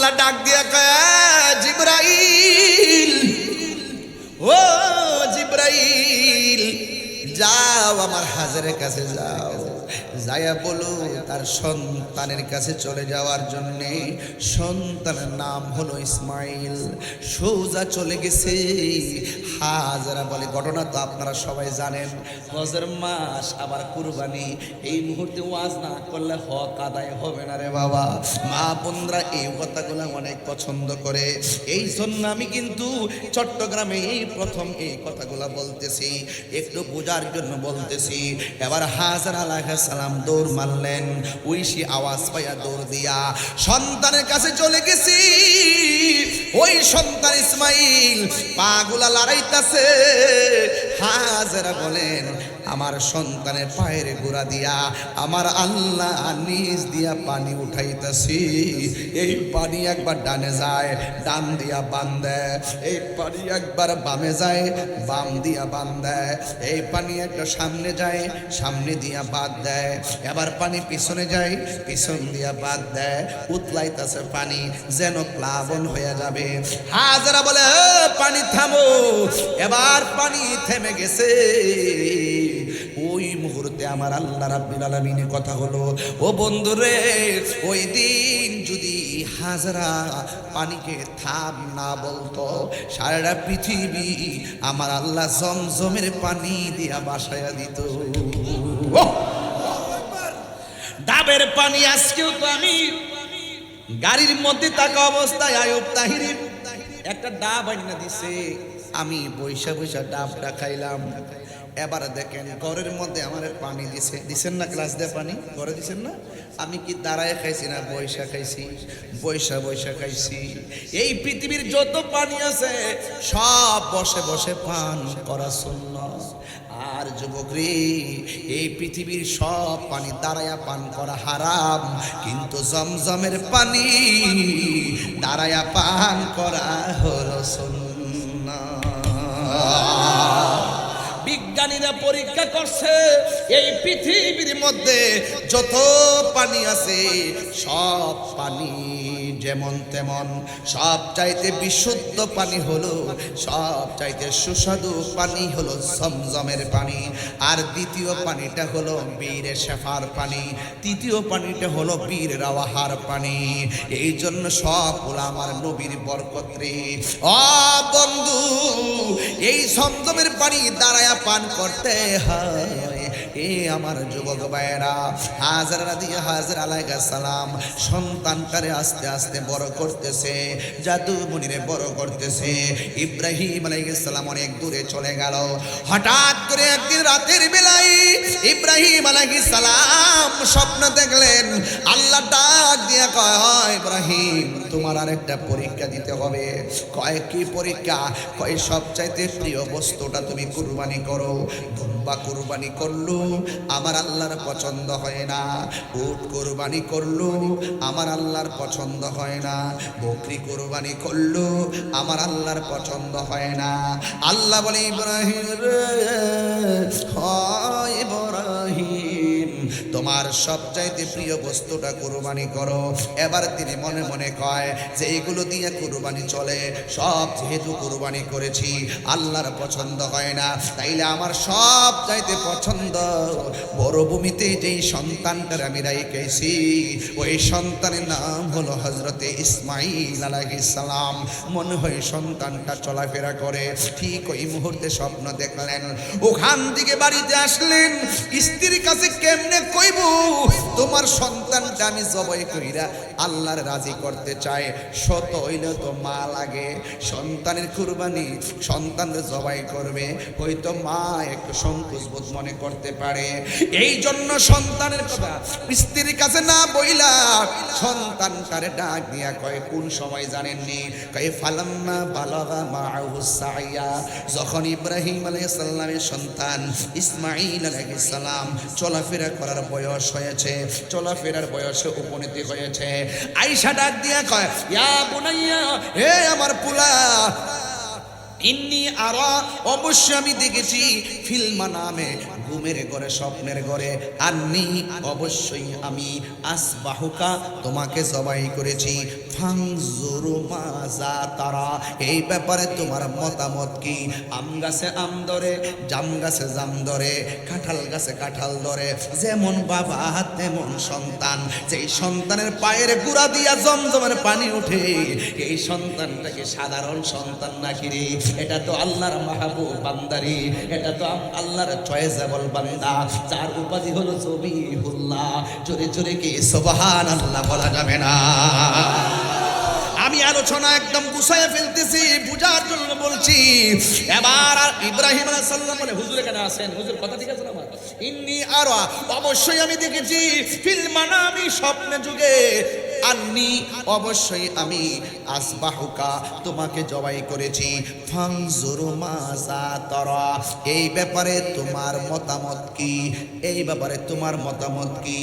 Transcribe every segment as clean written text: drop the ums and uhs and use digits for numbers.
আল্লাহ ডাক দিয়ে কয় জিবরাইল, ও জিবরাইল যাও আমার হাজারের কাছে যাও, যায়া বলো তার সন্তানের কাছে চলে যাওয়ার জন্যে। সন্তানের নাম হলো ইসমাইল। সোজা চলে গেছে। হাজারা বলে ঘটনা তো আপনারা সবাই জানেন, হজের মাস আবার কুরবানি, এই মুহূর্তে ওয়াজ না করলে হক আদায় হবে না রে বাবা। মা বোনরা এই কথাগুলো অনেক পছন্দ করে, এই জন্য আমি কিন্তু চট্টগ্রামে এই প্রথম এই কথাগুলো বলতেছি, একটু বোঝার জন্য বলতেছি। এবার হাজারা আলাইহিস সালাম দৌড় মারলেন, ঐশী আওয়াজ পাইয়া দৌড় দিয়া সন্তানের কাছে চলে গেছি। ওই সন্তান ইসমাইল পাগুলা লড়াইতাছে। হাজারা বলেন আমার সন্তানের পায়ের গোড়া দিয়া আমার আল্লাহ নিজ দিয়া পানি উঠাইতেছি। এই পানি একবার ডানে যায়, ডান দিয়া বান দেয়, এই পানি একবার বামে যায়, বাম দিয়া বান দেয়, এই পানি একটা সামনে যায়, সামনে দিয়া বাদ দেয়, এবার পানি পিছনে যায়, পিছন দিয়া বাদ দেয়। উতলাইতেছে পানি যেন প্লাবন হয়ে যাবে। হাজারা বলে পানি থামো। এবার পানি থেমে গেছে। ওই মুহূর্তে আমার আল্লাহ রাব্বুল আলামিনের কথা হলো, ও বন্ধুরে ওই দিন যদি হাজারা পানিকে থাম না বলতো, সারা পৃথিবী আমার আল্লাহ জমজমের পানি দিয়া বাসায়া দিত। ডাবের পানি আজকেও তো আমি গাড়ির মধ্যে থাকা অবস্থায় আয়ুব তাহিরি একটা ডাব আইনা দিছে, আমি বৈশা বৈশা ডাবটা খাইলাম। এবার দেখেন ঘরের মধ্যে আমার পানি দিছেন না, গ্লাস দিয়ে পানি ঘরে দিছেন না, আমি কি দাঁড়ায় খাইছি না বৈশা খাইছি? বৈশা বৈশা খাইছি। এই পৃথিবীর যত পানি আছে সব বসে বসে পান করা সুন্নাত। আর যুবক রে, এই পৃথিবীর সব পানি দাঁড়ায়া পান করা হারাম, কিন্তু জমজমের পানি দাঁড়ায়া পান করা হলো সুন্নাত। বিজ্ঞানীরা পরীক্ষা করছে এই পৃথিবীর মধ্যে যত পানি আছে সব পানি যেমন তেমন, সব চাইতে বিশুদ্ধ পানি হলো, সব চাইতে সুস্বাদু পানি হলো জমজমের পানি। আর দ্বিতীয় পানিটা হলো বীরে শেফার পানি, তৃতীয় পানিটা হলো বীর রাওয়াহার পানি। এই জন্য সব হলো আমার নবীর বরকত রে। ও বন্ধু, এই জমজমের পানি দাঁড়ায়া পান করতে হয়। এ আমার যুবক ভাইরা, হাজারা রাদিয়াল্লাহু হাজার আলাইহিস সালাম সন্তানটারে আস্তে আস্তে বড় করতেছে, জাদু মুনিরে বড় করতেছে। ইব্রাহিম আলাইহিস সালাম অনেক দূরে চলে গেল। হঠাৎ করে একদিন রাতের বেলায় ইব্রাহিম আলাইহিস সালাম স্বপ্ন দেখলেন। আল্লাহ ডাক দিয়া কয়, ইব্রাহিম তোমার আরেকটা পরীক্ষা দিতে হবে। কয় কি পরীক্ষা? কয় সবচাইতে প্রিয় বস্তুটা তুমি কুরবানি করো। দুম্বা কুরবানি করলো, আমার আল্লাহর পছন্দ হয় না। উট কুরবানি করলো, আমার আল্লাহর পছন্দ হয় না। বকরি কুরবানি করলো, আমার আল্লাহর পছন্দ হয় না। আল্লাহ বলে, ইব্রাহিম রে, হয় ইব্রাহিম তোমার সবচাইতে প্রিয় বস্তুটা কুরবানি করো। এবার তিনি মনে মনে কয় যে এগুলো দিয়ে কুরবানি চলে, সব যেহেতু কুরবানি করেছি আল্লাহর পছন্দ হয় না, তাইলে আমার সব চাইতে পছন্দ বড়ভূমিতে যেই সন্তানটার আমি রাইখেছি, ওই সন্তানের নাম হলো হযরতে ইসমাইল আলাইহিস সালাম। মনে হয় সন্তানটা চলাফেরা করে। ঠিক ওই মুহূর্তে স্বপ্ন দেখলেন, ওখান থেকে বাড়িতে আসলেন। স্ত্রীর কাছে কেমনে কইব তোমার সন্তানটা আমি জবাই কইরা আল্লাহর রাজি করতে চাই? শত হইলে তো মা লাগে, সন্তানের কুরবানি সন্তানের জবাই করবে, হয়তো মা একটু সংকোচ বোধ মনে করতে পারে। এই জন্য সন্তানের কথা স্ত্রীর কাছে না বইলা সন্তানটারে ডাক দিয়া কয়, কোন সময় জানেননি? কয় ফালাম্মা বালাগা মাআহু সাইয়া, যখন ইব্রাহিম আলাইহিস সালামের সন্তান ইসমাইল আলাইহিস সালাম চলাফেরা করার বয়স হয়েছে, চলাফেরার বয়সে উপনীতি হয়েছে, আয়েশা ডাক দিয়া কয়, ইয়া বুনাইয়া, হে আমার পুলা, ইন্নি আরা, অবশ্যই আমি দেখেছি, ফিল্মা নামে ঘুমের ঘরে স্বপ্নের ঘরে আন্নি অবশ্যই আমি আসবাহুকা তোমাকে জবাই করেছি ফাংজুরু মাজা তারা এই ব্যাপারে তোমার মতামত কি আম গাছে আম ধরে জাম গাছে জাম ধরে কাঁঠাল গাছে কাঁঠাল ধরে যেমন বাবা তেমন সন্তান যেই সন্তানের পায়ের গুড়া দিয়া জমজমের পানি ওঠে এই সন্তানটাকে সাধারণ সন্তান নাকি রে এটা তো আল্লাহর মাহবুব বান্দারি এটা তো আল্লাহর চয়েসেবল বান্দা যার উপাধি হলো জবিহুল্লাহ জোরে জোরে কি সুবহানাল্লাহ বলা যাবে না আমি আলোচনা একদম গুছায় ফেলতেছি বুঝার জন্য বলছি এবার ইব্রাহিম আলাইহিস সালাম বলে হুজুর এখানে আছেন হুজুর কথা ঠিক আছে না আমার ইন্নী আরা অবশ্যই আমি দেখেছি ফিল মানামি স্বপ্নে যুগে আন্নি অবশ্যই আমি আসবাহুকা তোমাকে জবাই করেছি ফাংজুরু মাজা তারা এই ব্যাপারে তোমার মতামত কি এই ব্যাপারে তোমার মতামত কি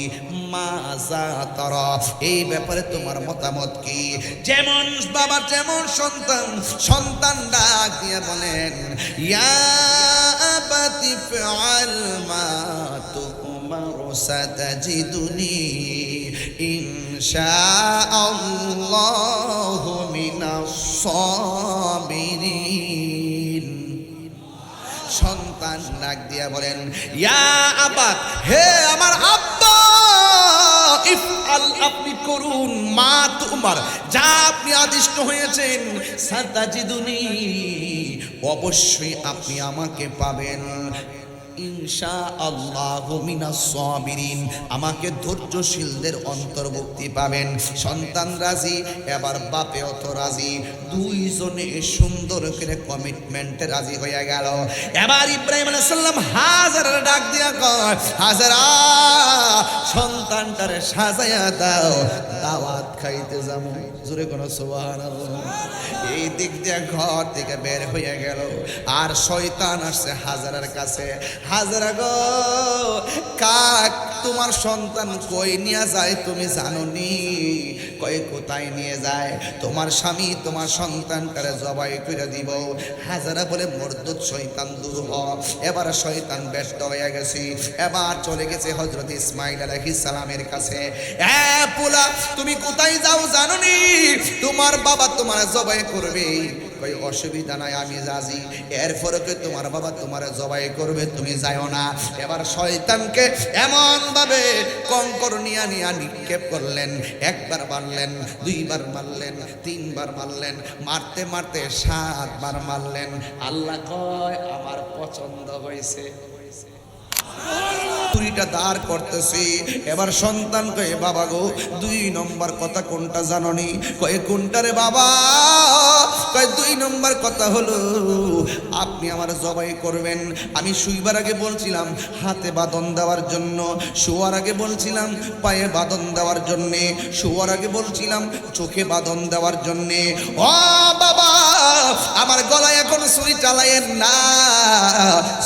মাজা তারা এই ব্যাপারে তোমার মতামত কি যেমন বাবা যেমন সন্তান সন্তান ডাক দিয়ে বলেন ইয়া আবাতি ফাআল মা তুমারু সাতাজিদুনি ইনশাআল্লাহু মিনাস সাবিরিন সন্তান ডাক দিয়া বলেন ইয়া আবাত হে আমার আব্বা ইফআল আপনি করুন মা তুমার যা আপনি আদিষ্ট হয়েছেন সাতাজিদুনি অবশ্যই আপনি আমাকে পাবেন ইনশাআল্লাহু মিনাস সাবিরিন আমাকে ধৈর্যশীলদের অন্তর্ভুক্তি পাবেন সন্তান রাজি এবার বাপেও তো রাজি দুইজনে সুন্দর করে কমিটমেন্টে রাজি হয়ে গেল এবার ইব্রাহিম আলাইহিস সালাম হাজারের ডাক দিয়া কয় হাজারা সন্তানটারে সাজায়া দাও দাওয়াত খাইতে যাবো জোরে কোন সুবহানাল্লাহ এই দিক দিয়ে ঘর থেকে বের হয়ে গেল আর শয়তান আসছে হাজারার কাছে হাজারা গো কাক তোমার সন্তান কই নিয়ে যায় তুমি জানো নি কই কোথায় নিয়ে যায় তোমার স্বামী তোমার সন্তানটারে জবাই করে দিব হাজারা বলে মরদুদ শয়তান দূর হ এবার শয়তান ব্যস্ত হয়ে গেছে এবার চলে গেছে হযরত ইসমাঈল আলাইহিস সালামের কাছে এ পোলা তুমি কোথায় যাও জানো নি তোমার বাবা তোমার জবাই করবে কই অসুবিধা নাই আমি রাজি এরপরে কি তোমার বাবা তোমার জবাই করবে তুমি যাও না এবার শয়তানকে এমন ভাবে কঙ্কর নিয়া নিক্ষেপ করলেন একবার মারলেন দুইবার মারলেন তিনবার মারলেন মারতে মারতে 7 বার মারলেন আল্লাহ কয় আমার পছন্দ হয়েছে ছুরিটা দাঁড় করতেছি এবার সন্তান কয়ে বাবা গো 2 নম্বর কথা কোনটা জাননি কয়ে কোনটা রে বাবা কয়ে 2 নম্বর কথা হলো আপনি আমার জবাই করবেন আমি শুইবার আগে বলছিলাম হাতে বাঁধন দেওয়ার জন্য শোয়ার আগে বলছিলাম পায়ে বাঁধন দেওয়ার জন্য শোয়ার আগে বলছিলাম চোখে বাঁধন দেওয়ার জন্য ও বাবা আমার গলায় এখন ছুরি চালায়েন না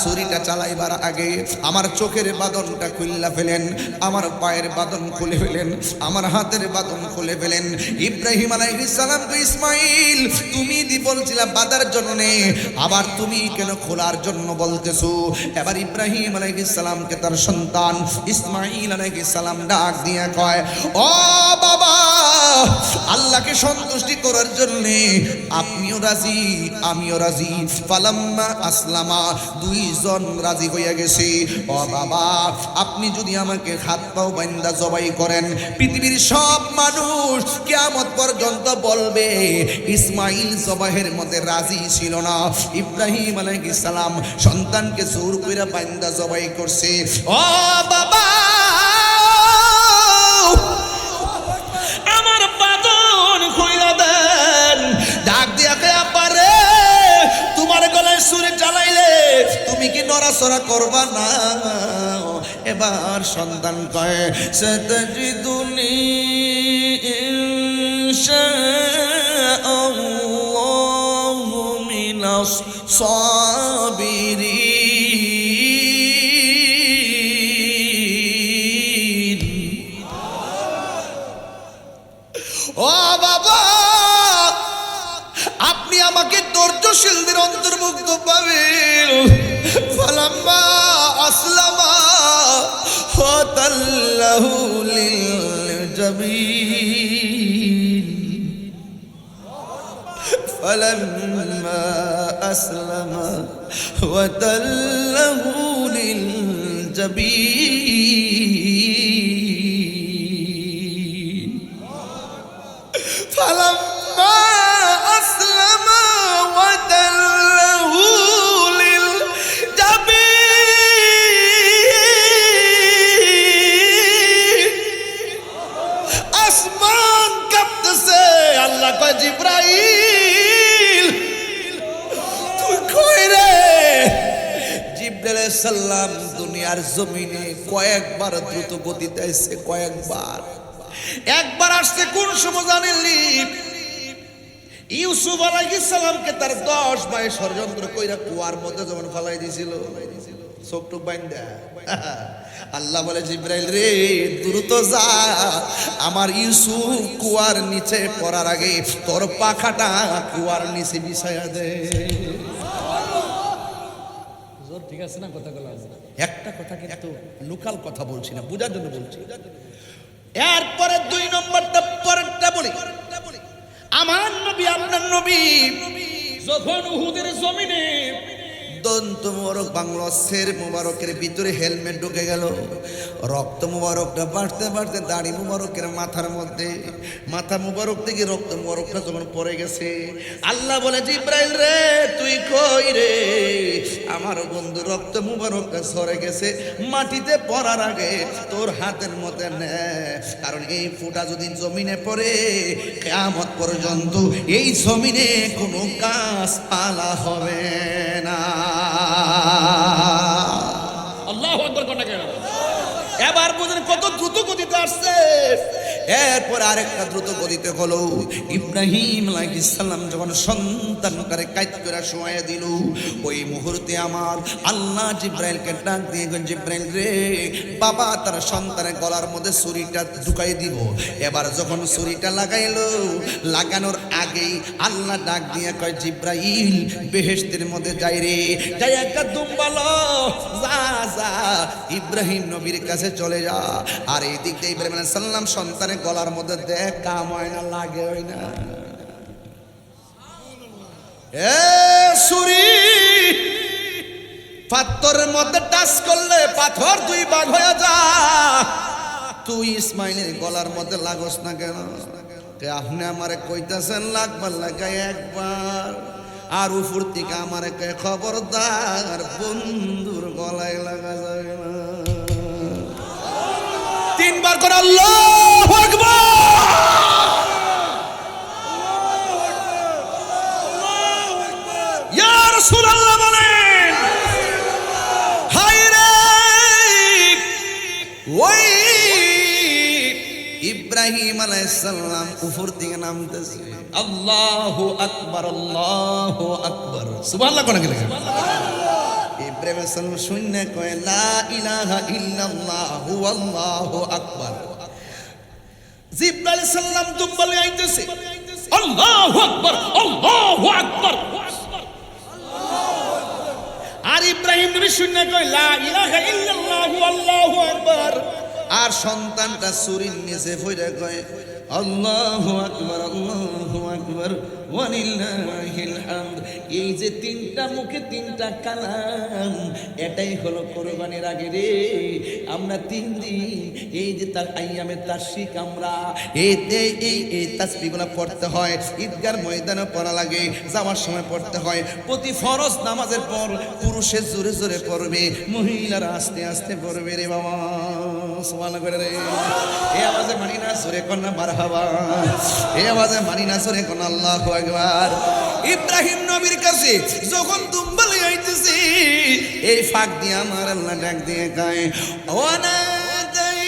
ছুরিটা চালাইবার আগে আমার চোখের বাঁধনটা খুললা ফেলেন আমার পায়ের বাঁধন খুলে ফেলেন আমার হাতের বাঁধন খুলে ফেলেন ইব্রাহিম আলাইহিস সালাম তো ইসমাঈল তুমি দি বলছিলা বাঁধার জন্য আবার তুমি কেন খোলার জন্য বলতেছো এবার ইব্রাহিম আলাইহিস সালামকে তার সন্তান ইসমাঈল আলাইহিস সালাম ডাক দিয়ে কয় ও বাবা আল্লাহকে সন্তুষ্টি করার জন্য আপনিও রাজি আমিও রাজি ফালাম্মা আসলামা দুইজন রাজি হয়ে গেছে ও বাবা আপনি যদি আমাকে হাত পাও বান্দা জবাই করেন পৃথিবীর সব মানুষ কিয়ামত পর্যন্ত বলবে ইসমাঈল জবাহের মধ্যে রাজি ছিল না ইব্রাহিম আলাইহিস সালাম সন্তানকে জোর করে বান্দা জবাই করছে ও বাবা আমার বাঁধন খুইলা দেন ডাক দিয়া কে পারে তোমার গলায় ছুরি চালাইলে তুমি কি নড়াচড়া করবা না এবার সন্তান কয় সাতাজিদুনি ইনশাআল্লাহু মিনাস সাবিরিন ও বাবা আপনি আমাকে ধৈর্যশীলদের অন্তর্ভুক্ত পাবেন ফালাম্মা আসলাম তাল্লাহু লিল জাবিন ফালাম্মা আসলামা ওয়া তাল্লাহু লিল জাবিন ফালাম্মা আসলামা ওয়া তাল্লাহু লিল জাবিন আসমান কাঁপতেছে আল্লাহ কয় জিবরাইল তুই কই রে জিবরাইল আলাইহিস সালাম দুনিয়ার জমিনে কয়েকবার দ্রুত গতিতে আসছে একবার আসছে কোন সময় জানেননি ইউসুফ আলাইহিস সালামকে তার 10 ভাই ষড়যন্ত্র কইরা কুয়ার মধ্যে যখন ফেলাই দিয়েছিল চোখটুক বাইন্দা আল্লাহ বলে জিবরাইল রে দ্রুত যা আমার ইউসুফ কুয়ার নিচে পড়ার আগে তোর পাখাটা কুয়ার নিচে বিছায়া দে জোর ঠিক আছে না কথাগুলো একটা কথা কিন্তু লোকাল কথা বলছি না বোঝার জন্য বলছি এরপরে 2 নম্বরটা পরেরটা বলি আমার নবী আপনার নবী যখন উহুদের জমিনে দন্ত মোবারক বাংলা শের মোবারকের ভিতরে হেলমেট ঢুকে গেল রক্ত মোবারকটা বাড়তে বাড়তে দাড়ি মোবারকের মাথার মধ্যে মাথা মোবারক থেকে রক্ত মোবারকটা যখন পড়ে গেছে আল্লাহ বলে জিবরাইল রে তুই কই রে আমার বন্ধু রক্ত মোবারকটা সরে গেছে মাটিতে পড়ার আগে তোর হাতের মধ্যে নে কারণ এই ফোঁটা যদি জমিনে পড়ে কিয়ামত পর্যন্ত এই জমিনে কোনো গাছপালা হবে না আল্লাহু আকবার কোন কেন এবার বুঝেন কত দ্রুত গতিতে আসছে এরপর আরেকটা দ্রুত গতিতে হলো ইব্রাহিম আলাইহিস সালাম যখন সন্তানটারে কাইত করে শোয়া দিল ওই মুহূর্তে আমার আল্লাহ জিবরাইলকে ডাক দিয়ে জিবরাইল রে বাবা তার সন্তানের গলার মধ্যে ছুরিটা ঢুকাই দিব এবার যখন ছুরিটা লাগাইলো লাগানোর আগেই আল্লাহ ডাক দিয়ে কয় জিবরাইল বেহেশতের মধ্যে যাই রে যাই একটা দুম্বালো যা যা ইব্রাহিম নবীর কাছে চলে যা আর এই দিক দিয়ে ইব্রাহিম আলাইহিস সালাম সন্তানের গলার মধ্যে দেখ কাম হয় না লাগে হয় না এ ছুরি পাথরের মধ্যে টাচ করলে পাথর 2 ভাগ হয়ে যা তুই ইসমাইলের গলার মধ্যে লাগস না কেন আপনি আমারে কইতাছেন লাগবার লাগাই একবার আর উপর থেকে আমারে কয় খবরদার বন্ধুর গলায় লাগা যাবে না 3 বার করে আল্লাহু আকবার ইয়া রাসূলুল্লাহ বলেন হায় রে ওই ইব্রাহিম আলাইহিস সালাম উপর থেকে নামতেছে আল্লাহু আকবার সুবহানাল্লাহ কোন গেলে ইব্রাহিম আলাইহিস সালাম শুনে কয় লা ইলাহা ইল্লাল্লাহু আল্লাহু আকবার জিবরাইল আলাইহিস সালাম দুম্বলে আইতেছে আল্লাহু আকবার আর ইব্রাহিম নবী শুনে কয় লা ইলাহা ইল্লাল্লাহু আল্লাহু আকবার আর সন্তানটা ছুরির নিচে পড়ে কয় আল্লাহু আকবার ওয়ালিল্লাহিল হামদ এই যে 3টা মুখে 3টা কালাম এটাই হলো কুরবানির আগে রে আমরা 3 দিন এই যে তার আইয়ামে তাশরিক আমরা এই তাসবিহগুলো পড়তে হয় ঈদগার ময়দানে পড়া লাগে যাওয়ার সময় পড়তে হয় প্রতি ফরজ নামাজের পর পুরুষের জোরে জোরে পড়বে মহিলারা আস্তে আস্তে পড়বে রে বাবা সুবহানাল্লাহ করে রে এই আওয়াজে মানি না জোরে কোন না মারহাবা এই আওয়াজে মানি না জোরে কোন আল্লাহু আকবার ইব্রাহিম নবীর কাছে যখন দুম্বলে আইতেছে এই ফাঁক দিয়ে আমার আল্লাহ ডাক দিয়ে কয় ওয়ানাদাইনাহু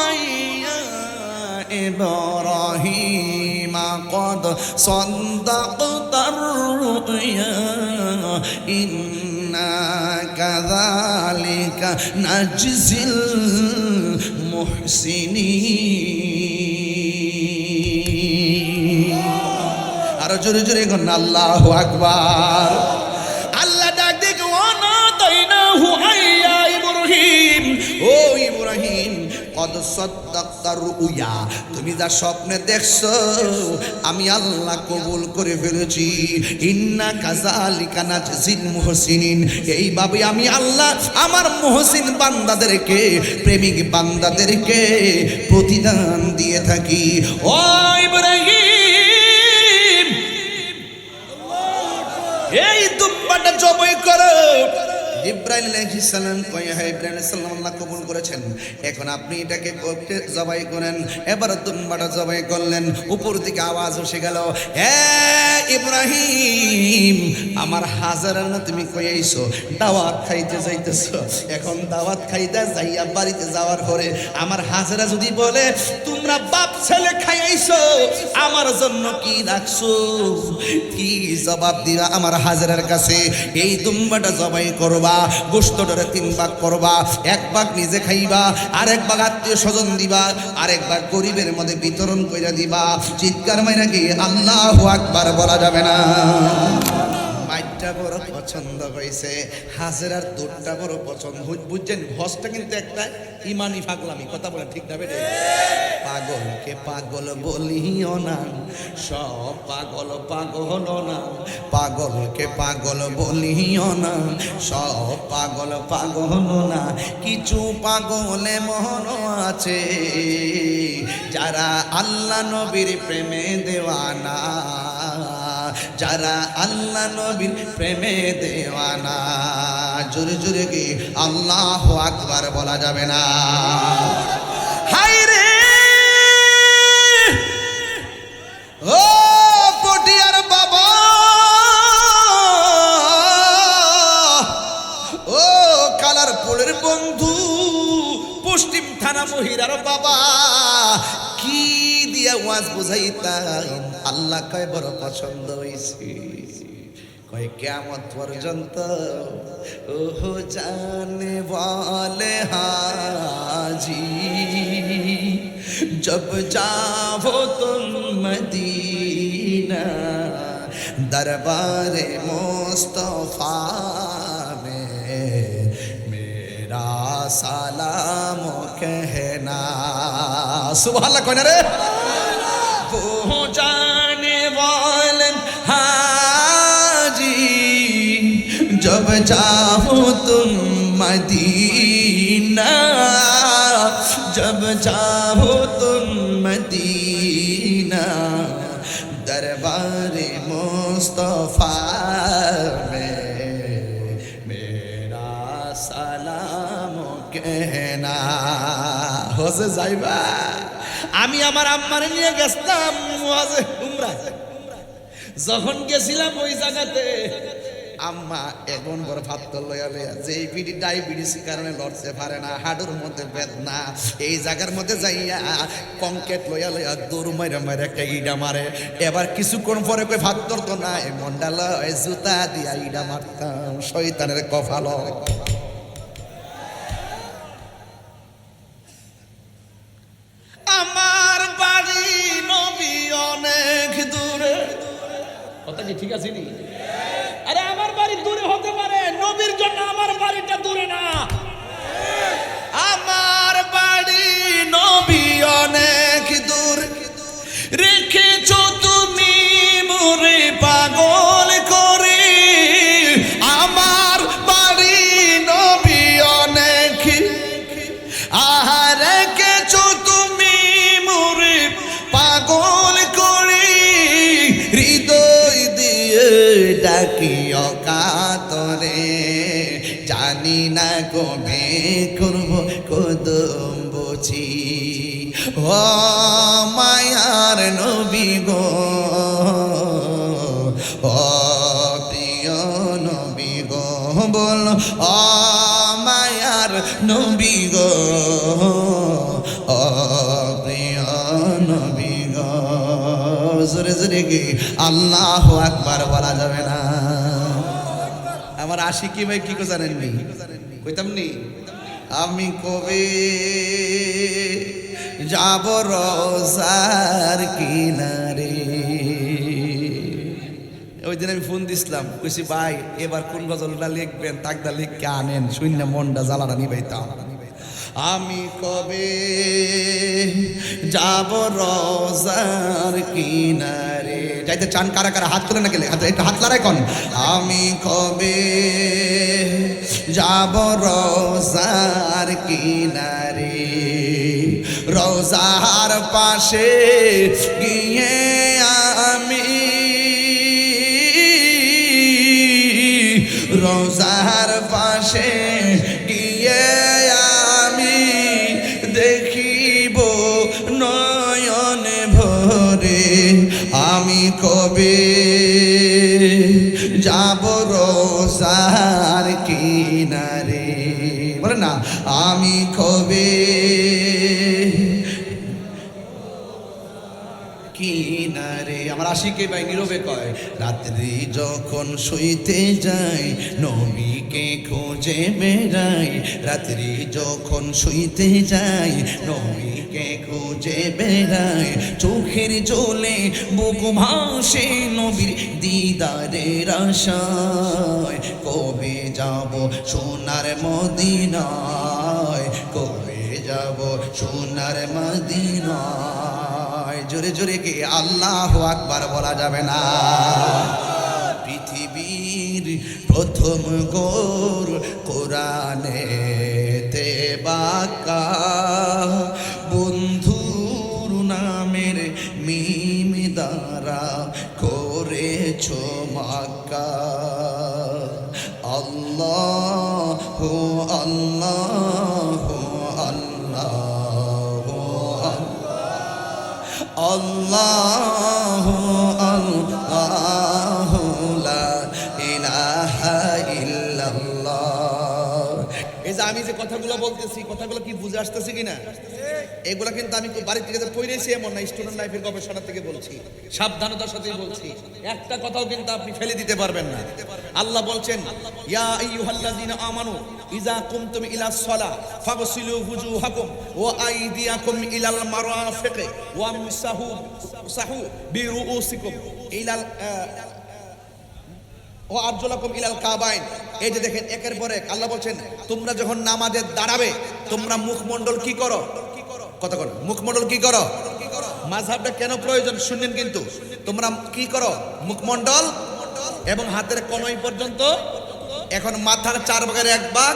আইয়া ইব্রাহিম قد صدقت الرؤيا إنا كذلك نجزي المحسنين আরো জোরে জোরে কোন আল্লাহু আকবার আল্লাহ ডাক দিয়ে ওয়ানাদাইনাহু আইয়া ইব্রাহিম ও ইব্রাহিম কদ সাদ্দাক্তা রুয়া, তুমি যা স্বপ্নে দেখছো আমি আল্লাহ কবুল করে ফেলেছি। ইন্না কাযালিকা নাজজিল মুহসিনিন, এইভাবে আমি আল্লাহ আমার মুহসিন বান্দাদেরকে, প্রেমিক বান্দাদেরকে প্রতিদান দিয়ে থাকি। ও ইব্রাহিম, এই দুম্বাটা জবাই করো। ইব্রাহিম আলাইহিস সালাম কয়, হ্যাঁ ইব্রাহিম আলাইহিস সালাম আল্লাহ কবুল করেছেন, এখন আপনি এটাকে জবাই করেন। এবার দুম্বাটা জবাই করলেন, উপর দিকে আওয়াজ এসে গেল, হ্যাঁ ইব্রাহিম, আমার হাজারের না তুমি কই আইছো, দাওয়াত খাইতে যাইতেছো। এখন দাওয়াত খাইতে যাইয়া বাড়িতে যাওয়ার পরে আমার হাজারা যদি বলে তোমরা বাপ ছেলে খাই আইছো, আমার জন্য কি রাখছো, কি জবাব দিবা আমার হাজারের কাছে? এই দুম্বাটা জবাই করবা, গোশতটারে 3 ভাগ করবা, 1 ভাগ নিজে খাইবা, আরেক ভাগ আত্মীয় স্বজন দিবা, আরেক ভাগ গরিবের মধ্যে বিতরণ কইরা দিবা। চিৎকার মাইরা কি আল্লাহু আকবার বলা যাবে না? মাইটটা বড় পছন্দ হয়েছে, হাজেরার দুধটা বড় পছন্দ। বুঝছেন, হজটা কিন্তু একটা ইমানি পাগলামি, কথা বলেন ঠিক না বেটে? পাগলকে পাগল বলিও না, সব পাগল পাগল না। পাগলকে পাগল বলিও না, সব পাগল পাগল না। কিছু পাগলে মন আছে যারা আল্লাহ নবীর প্রেমে দেওয়ানা, যারা আল্লাহ নবীর প্রেমে দেওয়ানা। জোরে জোরে কি আল্লাহু আকবার বলা যাবে না? হায় রে ও পটিয়ার বাবা, ও কালারপুরের বন্ধু, পশ্চিম থানা মহিরার বাবা, কি দিয়া ওয়াজ বুঝাইতাম, আল্লাহ কয় বড় পছন্দ হইছে। কয় কিয়ামত পর্যন্ত ওহো জানে ওয়ালে হাজি, जब जाओ तुम मदीना, दरबार मुस्तफा में मेरा सलाम कहना। सुभान अल्लाह कौन रे? वो जाने वाले हाजी, जब जाओ तुम मदीना, जब चाहो तुम मदीना, दरबार मुस्तफा में मेरा सलाम कहना। হোসে যাইবা, আমি আমার আম্মারে নিয়ে গেছিলাম উমরা। যখন গেছিলাম ওই জায়গাতে আম্মা এমন বড় ভাত লইয়া লইয়া, যে পিডি ডায়াবেটিস কারণে লড়তে পারে না, হাড়ুর মধ্যে বেদনা, এই জায়গার মধ্যে যাইয়া কংক্রিট লইয়া লইয়া দৌড় মাইরা মাইরা একটা ইডা মারে। এবার কিছুক্ষণ পরে কই ভাত ধরতো না, মন্ডা লয় জুতা দিয়া ইডা মারতাম, শয়তানের কপাল। আমার বাড়ি নবী অনেক দূরে, কথা কি ঠিক আছে নি? আরে আমার বাড়ি দূরে হতে পারে, নবীর জন্য আমার বাড়িটা দূরে না। আমার বাড়ি নবী অনেক দূর, রেখেছো তুমি মোরে পাগল করে। আমার বাড়ি নবী অনেক, আহা রেখেছো তুমি মোরে পাগল করে। হৃদয় দিয়ে ডাকি অকাতরে, জানি না কবে করব কদম বুঝি। ও মায়ার নবী গো, ও প্রিয় নবী গো, বল ও মায়ার নবী গো, ও প্রিয় নবী গো। জোরে জোরে কি আল্লাহু আকবার বলা যাবে না? আমার আশিকি ভাই কি জানেননি, কইতাম নি, আমি কবে যাব রোজার কিনারে। ওই দিন আমি ফোন দিছিলাম, কইছি ভাই এবার কোন গজলটা লিখবেন, তাকদা লিখকে আনেন, শূন্য মনটা জ্বালাটা নিবাইতাম। আমি কবে যাব রোজার কিনারে। যাইতে চান কারা কারা হাত তুলে না গেলে একটু হাত লড়াই কন। আমি কবে যাব রোজার কিনারে, রোজার পাশে গিয়ে আমি, রোজার পাশে গিয়ে আমি দেখিব নয়ন ভরে। আমি কবে যাব রোজার কিনারে, বলে না আমি কবে কিনারে। আমার আশিকে ভাই নীরবে কয়, রাত্রি যখন শুইতে যাই নবীকে খুঁজে বেড়াই, রাত্রি যখন শুইতে যাই নবীকে খুঁজে বেড়াই, চোখের জলে বুক ভাসে নবীর দিদারের আশায়। কবে যাব সোনার মদিনায়, কবে যাব সোনার মদিনায়। জোরে জোরে কি আল্লাহু আকবার বলা যাবে না? পৃথিবীর প্রথম গোর কোরআনেতে বাঁকা, বন্ধুর নামের মিম দ্বারা করেছো মাক্কা। আল্লাহ আল্লাহ আল্লাহ আল্লাহ লা ইলাহা ইল্লাল্লাহ। এই যে আমি যে কথাগুলো বলতেছি, কথাগুলো কি বুঝে আসতেছে কিনা? এগুলা কিন্তু আমি বাড়ি থেকে পড়েছি এমন না, স্টুডেন্ট লাইফের গবেষণা থেকে বলছি, সাবধানতার সাথে বলছি। একটা কথাও কিন্তু আপনি ফেলে দিতে পারবেন না। আল্লাহ বলছেন, ইয়া আইয়ুহাল্লাযীনা আমানু ইযা কুমতুম ইলাস সালাহ ফাগসিলু ওয়ুজুহাকুম ওয়া আইদিয়াকুম ইলাল মারাফিকি ওয়ামসাহু বিরুউসিকুম ইলাল ও আরজুলাকুম ইলাল কাবাইন। এই যে দেখেন একের পর এক আল্লাহ বলছেন, তোমরা যখন নামাজে দাঁড়াবে তোমরা মুখমণ্ডল কি করো, কথা করো, মুখমণ্ডল কি করো। মাযহাবটা কেন প্রয়োজন শুনলেন কিন্তু, তোমরা কি করো মুখমণ্ডল এবং হাতের কনুই পর্যন্ত, এখন মাথার 4 ভাগের 1 ভাগ,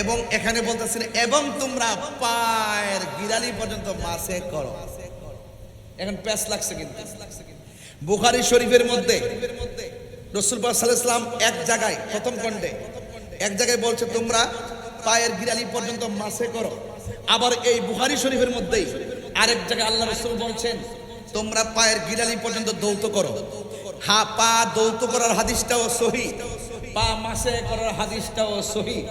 এবং এখানে বলতেছেন এবং তোমরা পায়ের গিরালি পর্যন্ত মাসে করো। এখন প্যাচ লাগছে কিন্তু। বুখারী শরীফের মধ্যে রাসূল পাক সাল্লাল্লাহু আলাইহি ওয়াসাল্লাম এক জায়গায় প্রথম খণ্ডে এক জায়গায় বলছে তোমরা পায়ের গিরালি পর্যন্ত মাসে করো। আবার এই বুখারী শরীফের মধ্যেই আরেক জায়গায় আল্লাহ রাসূল বলছেন তোমরা পায়ের গিরালি পর্যন্ত দৌত করো। হ্যাঁ, পা দৌত করার হাদিসটাও সহিহ, পা মাসে করার হাদিসটাও সহিহ।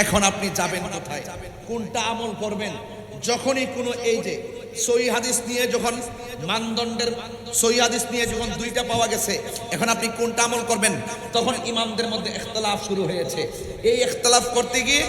এখন আপনি যাবেন কোথায়, কোনটা আমল করবেন? যখনই কোনো এই যে সহিহ হাদিস নিয়ে যখন মানদণ্ডের সহিহ হাদিস নিয়ে যখন 2টা পাওয়া গেছে, এখন আপনি কোনটা আমল করবেন? তখন ইমামদের মধ্যে ইখতিলাফ শুরু হয়েছে। এই ইখতিলাফ করতে গিয়ে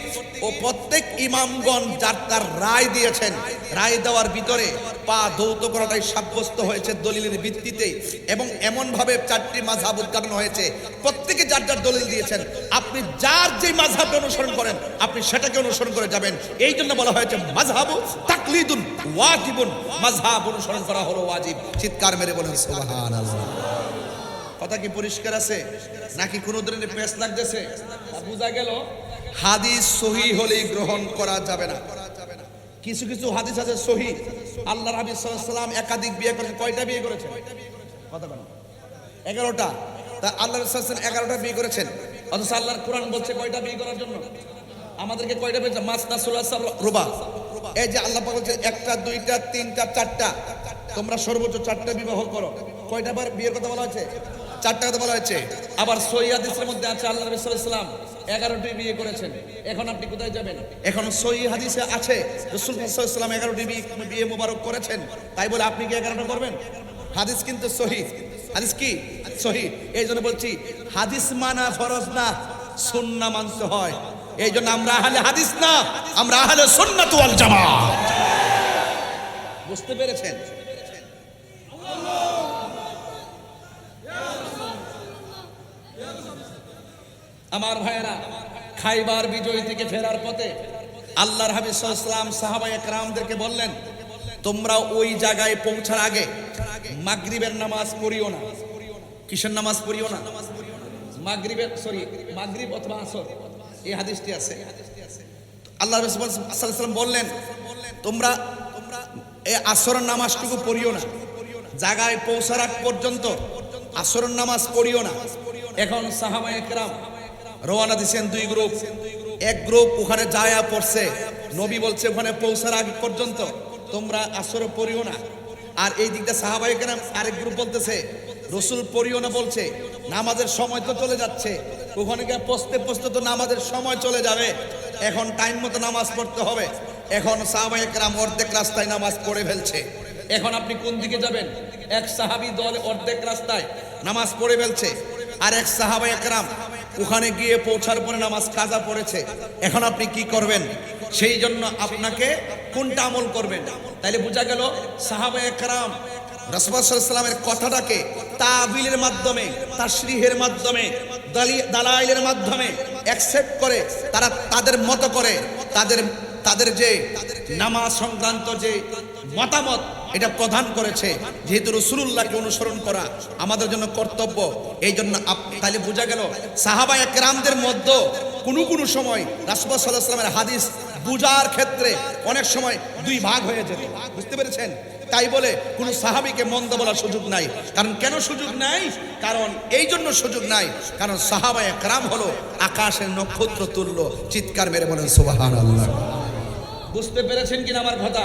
ও প্রত্যেক ইমামগণ যার তার রায় দিয়েছেন, রায় দেওয়ার ভিতরে পা দৌত করাটাই সাব্যস্ত হয়েছে দলিলের ভিত্তিতে, এবং এমন ভাবে 4টি মাযহাব উদ্ঘাটন হয়েছে, প্রত্যেকে যার যার দলিল দিয়েছেন। আপনি যার যে মাযহাব অনুসরণ করেন আপনি সেটাকে অনুসরণ করে যাবেন। এই জন্য বলা হয়েছে মাযহাবু তাকলিদুন ওয়াজিবুন, মাযহাব অনুসরণ করা হলো ওয়াজিব। চিৎকার মেরে বলেন সুবহানাল্লাহ। কথা কি পরিষ্কার আছে নাকি কোনো ধরনের পেশ লাগতেছে? বোঝা গেল হাদিস সহিহ হলেই গ্রহণ করা যাবে না। কিছু কিছু হাদিস আছে সহিহ। আল্লাহর হাবিব সাল্লাল্লাহু আলাইহি ওয়াসাল্লাম একাধিক বিয়ে করেছেন। কয়টা বিয়ে করেছেন? কথা বলেন। 11টা। তা আল্লাহর রাসূল সাল্লাল্লাহু আলাইহি ওয়াসাল্লাম 11টা বিয়ে করেছেন, অথচ আল্লাহর কোরআন বলছে কয়টা বিয়ে করার জন্য? আমাদেরকে কয়টা বলছে? মাসনা সুলাসা রুবা। এই যে আল্লাহ পাক বলছে 1টা 2টা 3টা 4টা, তোমরা সর্বোচ্চ 4টা বিবাহ করো। কয়টা বার বিয়ের কথা বলা হয়েছে? 4টা কথা বলা হয়েছে। আবার সহিহ হাদিসের মধ্যে আছে আল্লাহ রাসূল সাল্লাল্লাহু আলাইহি ওয়াসাল্লাম 11টি বিয়ে করেছেন। এখন আপনি কোথায় যাবেন? এখন সহিহ হাদিসে আছে রাসূল সাল্লাল্লাহু আলাইহি ওয়াসাল্লাম 11টি বিয়ে মোবারক করেছেন, তাই বলে আপনি কি 11টা করবেন? হাদিস কিন্তু সহিহ। হাদিস কি সহিহ। এই জন্য বলছি হাদিস মানা ফরজ না, সুন্নাহ মানতে হয়। এই জন্য আমরা আহলে হাদিস না, আমরা আহলে সুন্নাত ওয়াল জামাত। বুঝতে পেরেছেন? আমার ভাইয়েরা, খাইবার বিজয় থেকে ফেরার পথে আল্লাহর হাবিব সাল্লাল্লাহু আলাইহি ওয়াসাল্লাম সাহাবায়ে কেরামদেরকে বললেন, তোমরা ওই জায়গায় পৌঁছার আগে মাগরিবের নামাজ পড়িও না। কিসের নামাজ পড়িও না? মাগরিব অথবা আসর, এই হাদিসটি আছে। আল্লাহ রাসূল সাল্লাল্লাহু আলাইহি ওয়াসাল্লাম বললেন, তোমরা এই আসরের নামাজটুকু পড়িও না, জায়গায় পৌঁছার আগ পর্যন্ত আসরের নামাজ পড়িও না। এখন সাহাবায়ে কেরাম রওনা দিয়েছেন দুই গ্রুপ। এক গ্রুপ ওখানে যায়া পড়ছে, নবী বলছে ওখানে পৌঁছার আগ পর্যন্ত তোমরা আসর পড়িও না। আর এই দিকটা সাহাবায়ে কেরাম আরেক গ্রুপ বলতেছে, রসুল পড়িও না বলছে, নামাজের সময় তো চলে যাচ্ছে, ওখানে গিয়ে পৌঁছতে পৌঁছতে তো নামাজের সময় চলে যাবে, এখন টাইম মতো নামাজ পড়তে হবে। এখন সাহাবায়ে কেরাম অর্ধেক রাস্তায় নামাজ পড়ে ফেলছে। এখন আপনি কোন দিকে যাবেন? এক সাহাবী দল অর্ধেক রাস্তায় নামাজ পড়ে ফেলছে, আর এক সাহাবায়ে কেরাম ওখানে গিয়ে পৌঁছার পরে নামাজ কাজা পড়েছে। এখন আপনি কি করবেন? সেই জন্য আপনাকে কোনটা আমল করবেন? তাইলে বোঝা গেল সাহাবায়ে কেরাম রাসূলুল্লাহ সাল্লাল্লাহু আলাইহি ওয়াসাল্লামের কথাটাকে তাবিলের মাধ্যমে, তাশরিহের মাধ্যমে, দালাইলের মাধ্যমে অ্যাকসেপ্ট করে তারা তাদের মতো করে তাদের যে নামাজ সংক্রান্ত যে মতামত এটা প্রদান করেছে। যেহেতু রাসূলুল্লাহকে অনুসরণ করা আমাদের জন্য কর্তব্য, এই জন্য তাহলে বোঝা গেল সাহাবায়ে কেরামদের মধ্যে কোনো সময় রাসূলুল্লাহ সাল্লাল্লাহু আলাইহি ওয়াসাল্লামের হাদিস বুঝার ক্ষেত্রে অনেক সময় দুই ভাগ হয়ে যেত। বুঝতে পেরেছেন? তাই বলে কোন সাহাবীকে মন্দ বলার সুযোগ নাই। কারণ কেন সুযোগ নাই? কারণ এই জন্য সুযোগ নাই, কারণ সাহাবায়ে কেরাম হলো আকাশের নক্ষত্র তুল্য। চিৎকার মেরে বলেন সুবহানাল্লাহ। বুঝতে পেরেছেন কিনা আমার কথা?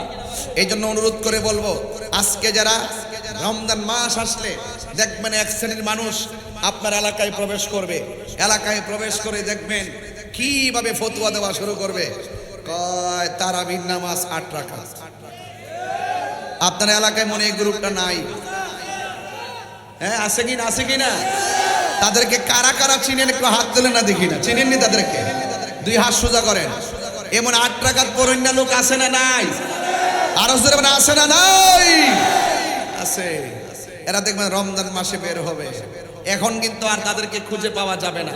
এই জন্য অনুরোধ করে বলবো, আজকে যারা রমজান মাস আসলে দেখবেন এক শ্রেণীর মানুষ আপনার এলাকায় প্রবেশ করবে, এলাকায় প্রবেশ করে দেখবেন কিভাবে ফতোয়া দেওয়া শুরু করবে। কয় তারাবির নামাজ 8 রাকাত। আপনার এলাকায় মনে এই গ্রুপটা নাই? হ্যাঁ, আছে কি না? আছে কি না? তাদেরকে কারা কারা চিনেন একটু হাত তুলে না দেখি না। চিনেননি তাদেরকে? দুই হাত সোজা করেন। এমন 8 রাকাত পড়েন না লোক আছে না নাই? আরো জোরে বলেন আছে না নাই? আছে। এরা দেখবেন রমজান মাসে বের হবে। এখন কিন্তু আর তাদেরকে খুঁজে পাওয়া যাবে না।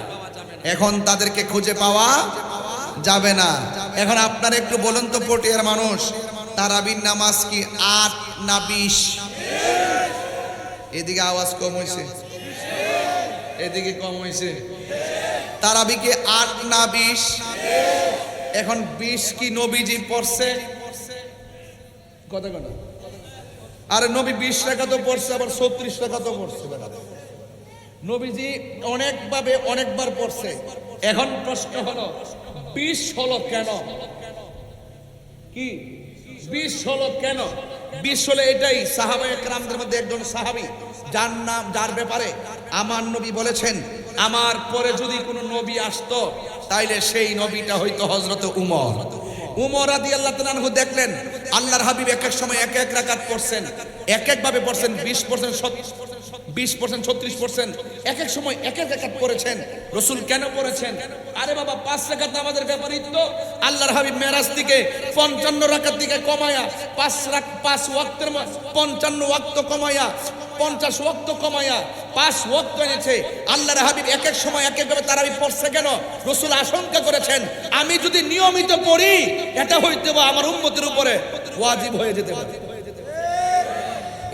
এখন তাদেরকে খুঁজে পাওয়া যাবে না। এখন আপনারা একটু বলুন তো, পটিয়ার মানুষ, তারাবির নামাজ কি 8 না 20? এদিকে আওয়াজ কম হয়েছে, এদিকে কম হয়েছে। তারাবি কি 8 না 20? এখন 20 কি নবীজি পড়ছে? কথা কথা। আরে নবী 20 রাকাত পড়ছে, আবার 36 রাকাত পড়ছে। নবীজি অনেকবার পড়ছে। এখন প্রশ্ন হলো 20 হলো কেন? কি 20 হলো কেন? 20 হলো এটাই, সাহাবায়ে কেরামদের মধ্যে একজন সাহাবী যার ব্যাপারে আমার নবী বলেছেন, আমার পরে যদি কোনো নবী আসতো তাইলে সেই নবীটা হয়তো হযরত উমর রাদিয়াল্লাহু তাআলা আনহু দেখলেন আল্লাহর হাবিব এক এক সময় এক এক রাকাত পড়ছেন, এক এক ভাবে পড়ছেন, 20% 36%, এক এক সময় এক এক রাকাত পড়েছেন। রাসূল কেন পড়েছেন? আরে বাবা, 5 রাকাত আমাদের ব্যাপারই তো। আল্লাহর হাবিব মেরাজ থেকে 55 রাকাত থেকে কমায়া 5 ওয়াক্তের 55 ওয়াক্ত কমায়া 50 ওয়াক্ত কমায়া 5 ওয়াক্ত এনেছে। আল্লাহর হাবিব এক এক সময় এক এক ভাবে তারাবি পড়ছে কেন? রাসূল আশঙ্কা করেছেন আমি যদি নিয়মিত পড়ি এটা হইতে বা আমার উম্মতের উপরে ওয়াজিব হয়ে যেতে পারে।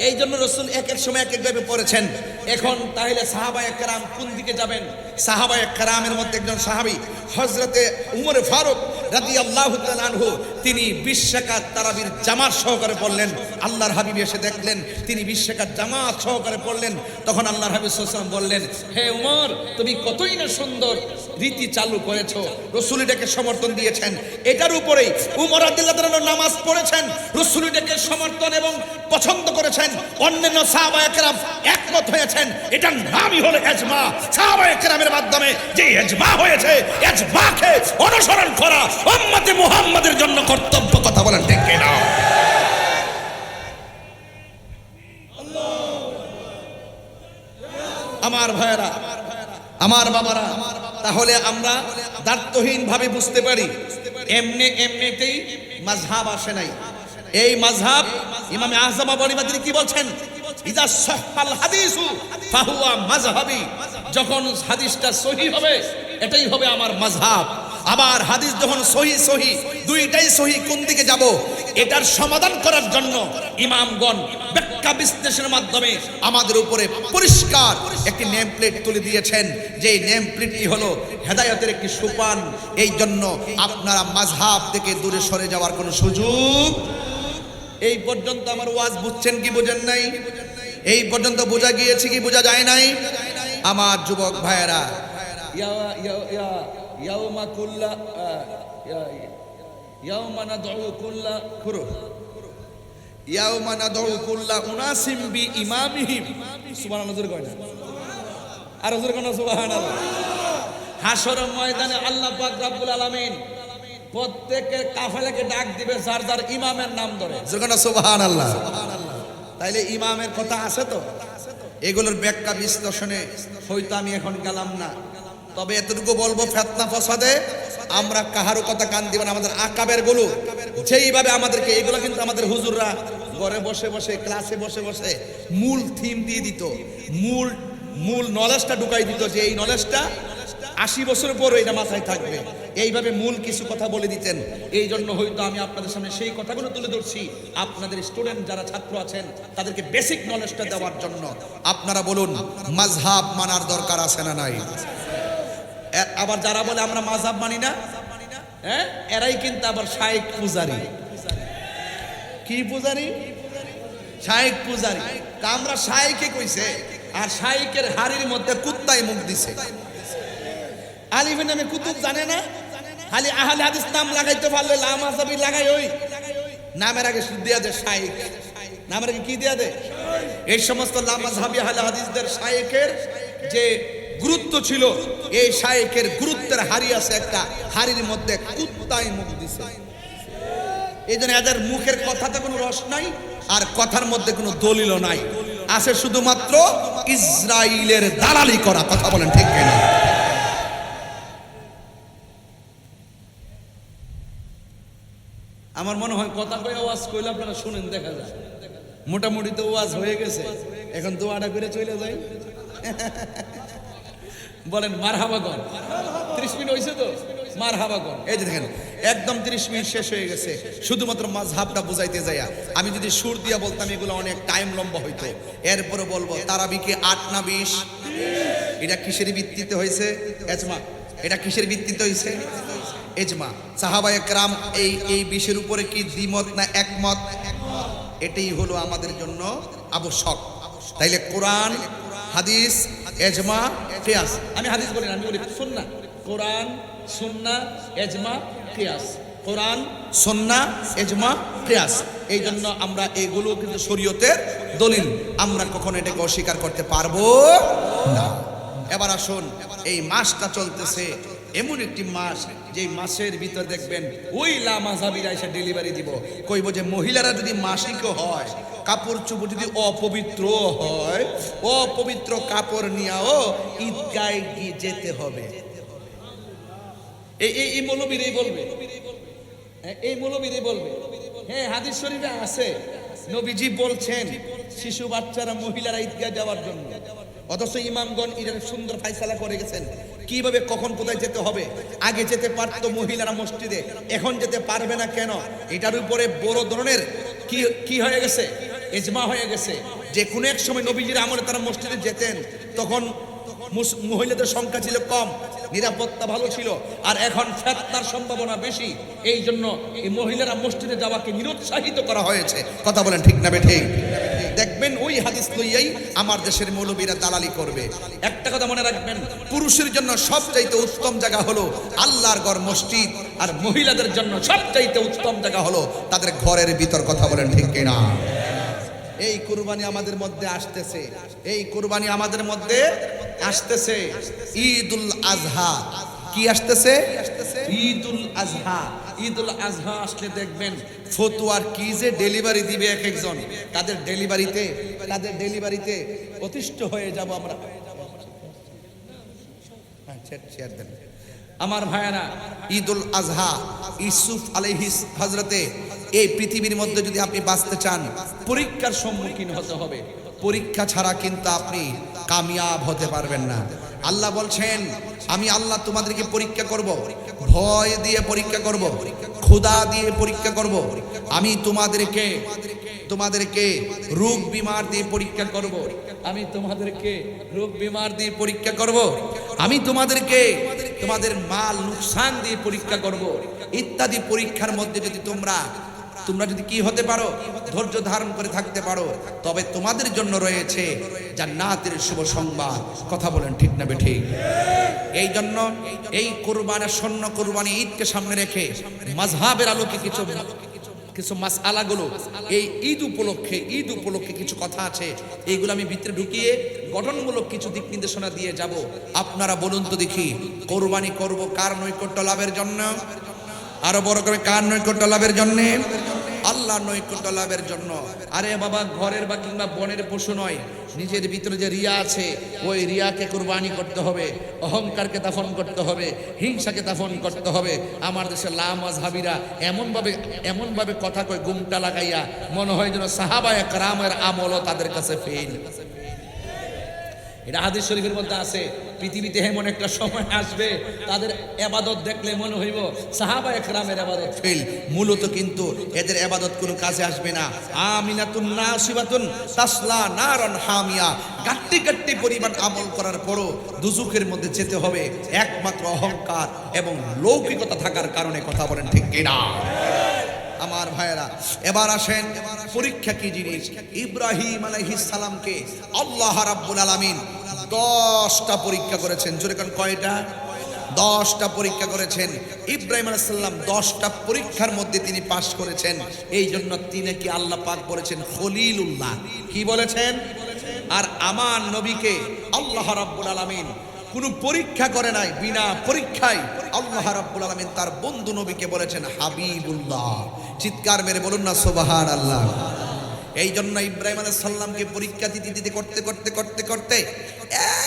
এই জন্য রাসূল এক এক সময় এক এক ভাবে পড়েছেন। এখন তাহলে সাহাবায়ে কেরাম কোন দিকে যাবেন? সাহাবায়ে কেরামের মধ্যে একজন সাহাবী হযরতে উমর ফারুক রাদিয়াল্লাহু তাআলা আনহু, তিনি 20 রাকাত তারাবির জামাত সহকারে পড়লেন। আল্লাহর হাবিব এসে দেখলেন তিনি 20 রাকাত জামাত সহকারে পড়লেন। তখন আল্লাহর হাবিব সাল্লাল্লাহু আলাইহি ওয়াসাল্লাম বললেন, হে উমর, তুমি কতই না সুন্দর রীতি চালু করেছো। রাসূল এটাকে সমর্থন দিয়েছেন। এটার উপরেই উমর রাদিয়াল্লাহু তাআলা নামাজ পড়েছেন, রাসূল এটাকে সমর্থন এবং পছন্দ করেছেন। অন্যান্য সাহাবায়ে কেরাম একমত হয়েছেন। এটার নামই হলো ইজমা। সাহাবায়ে কেরামের মাধ্যমে যে ইজমা হয়েছে, ইজমাকে অনুসরণ করা উম্মতে মুহাম্মাদের জন্য কর্তব্য। কথা বলেন ঠিক কি না? আমার ভাইরা, আমার বাবারা, তাহলে আমরা দায়িত্বহীন ভাবে বুঝতে পারি এমনিতেই মাযহাব আসে নাই। এই মাযহাব ইমাম আযম আবু হানিফা তিনি কি বলছেন? ইযা সাহহাল হাদিসু ফাহুয়া মাযহাবি। যখন হাদিসটা সহিহ হবে এটাই হবে আমার মাযহাব। আবার হাদিস যখন সহি সহি দুইটাই সহি, কোন দিকে যাব এটার সমাধান করার জন্য ইমামগণ ব্যাখ্যা বিশ্লেষণের মাধ্যমে আমাদের উপরে পরিষ্কার একটি নেম প্লেট তুলে দিয়েছেন, যে নেম প্লেটটি হলো হেদায়েতের একটি সোপান। এই জন্য আপনারা মাযহাব থেকে দূরে সরে যাওয়ার কোনো সুযোগ। এই পর্যন্ত আমার ওয়াজ বুঝছেন কি বুঝেন নাই? এই পর্যন্ত বোঝা গিয়েছে কি বোঝা যায় নাই? আমার যুবক ভাইয়েরা, ইয়াউমা কুল্লা ইয়াউমা নাদউ কুল্লা ইয়াউমা নাদউ কুল্লা উনাসিম বি ইমামিহিম, সুবহানাল্লাহ জোরে কয় না, আর জোরে কোন সুবহানাল্লাহ। হাসর ময়দানে আল্লাহ পাক রব্বুল আলামিন প্রত্যেকের কাফেলাকে ডাক দিবে যার যার ইমামের নাম ধরে, জোরে কোন সুবহানাল্লাহ। তাইলে ইমামের কথা আছে তো, এগুলোর ব্যাখ্যা বিশ্লেষণে হয়তো আমি এখন গেলাম না, তবে এতটুকু বলবো, ফিতনা ফাসাদে আমরা কাহারও কথা কান দিব না। আমাদের আকাবের গুলো যেইভাবে আমাদেরকে, এগুলো কিন্তু আমাদের হুজুররা ঘরে বসে বসে ক্লাসে বসে বসে মূল থিম দিয়ে দিত, মূল নলেজটা ঢুকাই দিত, যে এই নলেজটা 80 বছর পর এটা মাথায় থাকবে, এইভাবে মূল কিছু কথা বলে দিতেন। এই জন্য হয়তো আমি আপনাদের সামনে সেই কথাগুলো তুলে ধরছি, আপনাদের স্টুডেন্ট যারা ছাত্র আছেন তাদেরকে বেসিক নলেজটা দেওয়ার জন্য। আপনারা বলুন, মাযহাব মানার দরকার আছে না নাই? আবার যারা বলে আমরা মাযহাব মানি না, হ্যাঁ, এরাই কিন্তু আবার শাইখ পূজারি। কি পূজারি? শাইখ পূজারি। আমরা শাইখে কইছে, আর শাইখের হাড়ির মধ্যে কুত্তায় মুখ দিছে। আলিফের নামে কুতুব জানে না, খালি আহলে হাদিস নাম লাগাইতে পারলে লামাযাবি লাগাই, ওই নামের আগে দিয়া দেয় শাইখ, নামের আগে কি দিয়া দেয়? এই সমস্ত লামাযাবি আহলে হাদিসদের শাইখের যে গুরুত্ব ছিল, এই শাইখের গুরুত্বের হাড়ি আছে একটা, হাড়ির মধ্যে কুত্তায় মুখ দিছে। এই জন্য এদের মুখের কথাতে কোনো রস নাই, আর কথার মধ্যে কোনো দলিলও নাই, আছে শুধুমাত্র ইসরাইলের দালালি করা। কথা বলেন ঠিক কিনা? আমার মনে হয় কথা কই ওয়াজ কইলে আপনারা শুনেন, দেখা যায় মোটামুটি তো ওয়াজ হয়ে গেছে, এখন দোয়াটা করে চলে যাই। বলেন মারহাবাগন। 30 মিনিট হয়েছে তো, মারহাবাগন। এই যে দেখেন একদম 30 মিনিট শেষ হয়ে গেছে, শুধুমাত্র মাযহাবটা বুঝাইতে যাইয়া। আমি যদি সুর দিয়া বলতাম এগুলো অনেক টাইম লম্বা হইতো। এরপরে বলবো তারাবিকে 8 না 20, এটা কিসের ভিত্তিতে হয়েছে? এজমা। এটা কিসের ভিত্তিতে হয়েছে? এজমা। সাহাবায়ে কেরাম এই বিষয়ের উপরে কি দ্বিমত না একমত? এটাই হলো আমাদের জন্য আবশ্যক। তাইলে কোরআন, হাদিস, এজমা, কিয়াস। আমি হাদিস বলি না, আমি বলি সুন্নাহ। কোরআন, সুন্নাহ, এজমা, কিয়াস। কোরআন, সুন্নাহ, এজমা, কিয়াস। এই জন্য আমরা এগুলো কিন্তু শরীয়তের দলিল, আমরা কখনো এটাকে অস্বীকার করতে পারবো না। এবার আসুন, এই মাসটা চলতেছে, এমন একটি মাস যে মাসের ভিতর দেখবেন ওই লামাযাবিরা এসে ডেলিভারি দিব, কইব যে মহিলারা যদি মাসিক হয়, কাপড় চোপড় যদি অপবিত্র হয়, অপবিত্র কাপড় নিয়েও ঈদগায় গিয়ে যেতে হবে। এই মৌলবীরাই বলবে, এই মৌলবীরাই বলবে। হ্যাঁ, হাদিস শরীফে আছে, নবীজি বলছেন শিশু বাচ্চারা মহিলারা ঈদগায় যাওয়ার জন্য, অথচ ইমামগণ এর সুন্দর ফায়সালা করে গেছেন কিভাবে কখন কোথায় যেতে হবে। আগে যেতে পারতো মহিলারা মসজিদে, এখন যেতে পারবে না কেন? এটার উপরে বড় ধরনের কি হয়ে গেছে, ইজমা হয়ে গেছে, যে কোনো এক সময় নবীজির আমলে তারা মসজিদে যেতেন, তখন মহিলাদের সংখ্যা ছিল কম, নিরাপত্তা ভালো ছিল, আর এখন ফিতনার সম্ভাবনা বেশি। এই জন্য এই মহিলারা মসজিদে যাওয়াকে নিরুৎসাহিত করা হয়েছে। কথা বলেন ঠিক না বেঠিক? দেখবেন ওই হাদিস লইয়াই আমার দেশের মৌলবীরা দালালি করবে। একটা কথা মনে রাখবেন, পুরুষের জন্য সবচাইতে উত্তম জায়গা হলো আল্লাহর ঘর মসজিদ, আর মহিলাদের জন্য সবচাইতে উত্তম জায়গা হলো তাদের ঘরের ভিতর। কথা বলেন ঠিক কিনা? এই কুরবানি আমাদের মধ্যে আসতেছে, এই কুরবানি আমাদের মধ্যে আসতেছে। ঈদুল আজহা কি আসতেছে? ঈদুল আজহা। ঈদুল আজহা আসলে দেখবেন ফতুয়ার কি যে ডেলিভারি দিবে এক একজন, তাদের ডেলিভারিতে অতিষ্ঠ হয়ে যাব আমরা। আমার ভাইয়ারা, ঈদুল আজহা, ইউসুফ আলাইহিস হযরতে, এই পৃথিবীর মধ্যে যদি আপনি বাঁচতে চান, পরীক্ষার সম্মুখীন হতে হবে। পরীক্ষা ছাড়া কিন্তু আপনি কামিয়াব হতে পারবেন না। আল্লাহ বলছেন, আমি আল্লাহ তোমাদেরকে পরীক্ষা করব, ভয় দিয়ে পরীক্ষা করব, ক্ষুধা দিয়ে পরীক্ষা করব, আমি তোমাদেরকে রোগ বিমার দিয়ে পরীক্ষা করব, আমি তোমাদেরকে রোগ বিমার দিয়ে পরীক্ষা করব, আমি তোমাদেরকে তোমাদের মাল নুকসান দিয়ে পরীক্ষা করব, ইত্যাদি পরীক্ষার মধ্যে যদি তোমরা যদি কি হতে পারো, ধৈর্য ধারণ করে থাকতে পারো, তবে তোমাদের জন্য রয়েছে জান্নাতের শুভ সংবাদ। কথা বলেন ঠিক না বেঠিক? এই জন্য এই কুরবানের স্বর্ণ কুরবানি ঈদকে সামনে রেখে মাযহাবের আলোকে কিছু মাসআলাগুলো এই ঈদ উপলক্ষে কিছু কথা আছে, এইগুলো আমি ভিতরে ঢুকিয়ে গঠনমূলক কিছু দিক নির্দেশনা দিয়ে যাব। আপনারা বলুন তো দেখি, কোরবানি করব কার নৈকট্য লাভের জন্য? আরো বড় করে, কার নৈকট্য লাভের জন্য? আল্লাহর নৈকট্য লাভের জন্য। আরে বাবা, ঘরের বা কিংবা বনের পশু নয়, নিজের ভিতরে যে রিয়া আছে ওই রিয়াকে কুরবানি করতে হবে, অহংকারকে দাফন করতে হবে, হিংসাকে দাফন করতে হবে। আমার দেশের লামাযহাবীরা এমনভাবে কথা কয় গুমটা লাগাইয়া, মনে হয় যেন সাহাবায়ে কেরামের আমলও তাদের কাছে ফেল। এটা হাদিস শরীফের মধ্যে আছে। পৃথিবীতে এমন একটা সময় আসবে তাদের ইবাদত দেখলে মনে হইব সাহাবায়ে কেরামের ইবাদত ফেল। মূলত কিন্তু এদের ইবাদত কোনো কাজে আসবে না। আমিনাতুন নাসিবাতুন তাসলা নারান হামিয়া, গাট্টি পরিমাণ আমল করার পরও দুজুকের মধ্যে যেতে হবে একমাত্র অহংকার এবং লৌকিকতা থাকার কারণে। কথা বলেন ঠিক কিনা? আমার ভাইয়েরা, এবার আসেন পরীক্ষা কি জিনিস। ইব্রাহিম আলাইহিস সালামকে আল্লাহ রাব্বুল আলামিন 10টা পরীক্ষা করেছেন। জোরে কোন কয়টা? 10টা পরীক্ষা করেছেন। ইব্রাহিম আলাইহিস সালাম 10টা পরীক্ষার মধ্যে তিনি পাশ করেছেন। এই জন্য তিনি কি আল্লাহ পাক বলেছেন খলিলুল্লাহ। কি বলেছেন? আর আমার নবীকে আল্লাহ রাব্বুল আলামিন কোনো পরীক্ষা করে নাই, বিনা পরীক্ষায় আল্লাহ রাব্বুল আলামিন তার বন্ধু নবীকে বলেছেন হাবিবুল্লাহ। চিৎকার মেরে বলুন না সুবহানাল্লাহ। এই জন্য ইব্রাহিম আলাইহিস সালামকে পরীক্ষা দিতে করতে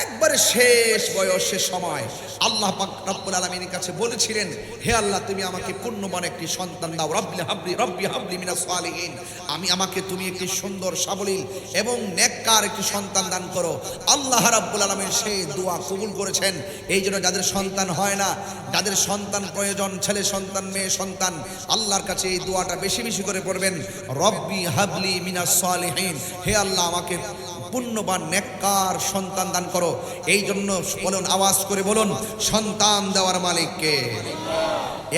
একবারে শেষ বয়সের সময় আল্লাহ পাক রব্বুল আলামিনের কাছে বলেছিলেন, হে আল্লাহ, তুমি আমাকে পূর্ণবান একটি সন্তান দাও। রব্বি হাবলি মিনাস সালিহিন, আমাকে তুমি একটি সুন্দর সাবলীল এবং নেককার একটি সন্তান দান করো। আল্লাহ রাব্বুল আলামিন সেই দোয়া কবুল করেছেন। এই জন্য যাদের সন্তান হয় না, যাদের সন্তান প্রয়োজন, ছেলে সন্তান মেয়ে সন্তান, আল্লাহর কাছে এই দোয়াটা বেশি বেশি করে পড়বেন, রব্বি হাবলি মিনাস সালিহিন, হে আল্লাহ আমাকে পুণ্যবান নেককার সন্তান দান করো। এই জন্য বলুন, আওয়াজ করে বলুন, সন্তান দেওয়ার মালিককে।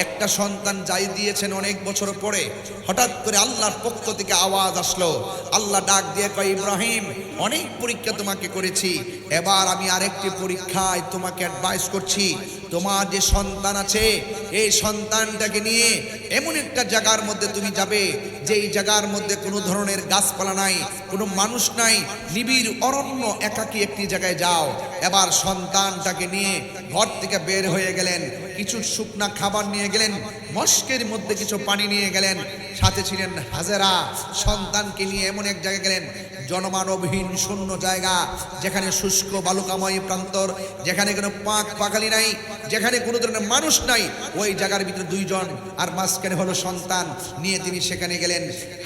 একটা সন্তান যাই দিয়েছেন অনেক বছর পরে হঠাৎ করে আল্লাহর পক্ষ থেকে আওয়াজ আসলো। আল্লাহ ডাক দিয়ে কয়, ইব্রাহিম, অনেক পরীক্ষা তোমাকে করেছি, এবার আমি আরেকটি পরীক্ষায় তোমাকে অ্যাডভাইস করছি। তোমার যে সন্তান আছে এই সন্তানটাকে নিয়ে এমন একটা জায়গার মধ্যে তুমি যাবে, যেই জায়গার মধ্যে কোনো ধরনের গাছপালা নাই, কোনো মানুষ নাই, নিবিড় অরণ্য, একাকী একটি জায়গায় যাও। এবার সন্তানটাকে নিয়ে ঘর থেকে বের হয়ে গেলেন, কিছু শুকনা খাবার নিয়ে গেলেন, মস্কের মধ্যে কিছু পানি নিয়ে গেলেন, সাথে ছিলেন হাজেরা। সন্তানকে নিয়ে এমন এক জায়গায় গেলেন জনমানবহীন শূন্য জায়গা, যেখানে শুষ্ক বালুকাময় প্রান্তর, যেখানে কোনো পাখালি নাই, যেখানে কোনো ধরনের মানুষ নাই। ওই জায়গার ভিতরে দুইজন, আর মাঝখানে হলো সন্তান নিয়ে তিনি সেখানে গেলেন।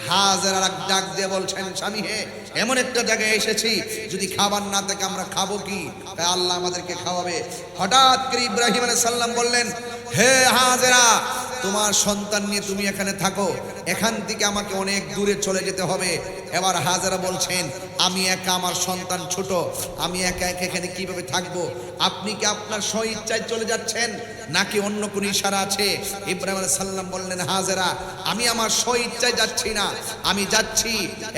হাজেরা ডাক দিয়ে বলছেন, স্বামী হে, এমন একটা জায়গায় এসেছি, যদি খাবার না থাকে আমরা খাবো কি? তাই আল্লাহ আমাদেরকে খাওয়াবে। হঠাৎ করে ইব্রাহিম আলাইহিস সালাম বললেন, হে হাজেরা, তোমার সন্তান নিয়ে তুমি এখানে থাকো, এখান থেকে আমাকে অনেক দূরে চলে যেতে হবে। এবার হাজেরা বলছেন, আমি একা, আমার সন্তান ছোট, আমি একা এখানে কিভাবে থাকবো? আপনি কি আপনার স্বইচ্ছায় চলে যাচ্ছেন নাকি অন্য কোনো ইশারা আছে? ইব্রাহিম আলাইহিস সালাম বললেন, হাজেরা, আমি আমার স্বইচ্ছায় যাচ্ছি না, আমি যাচ্ছি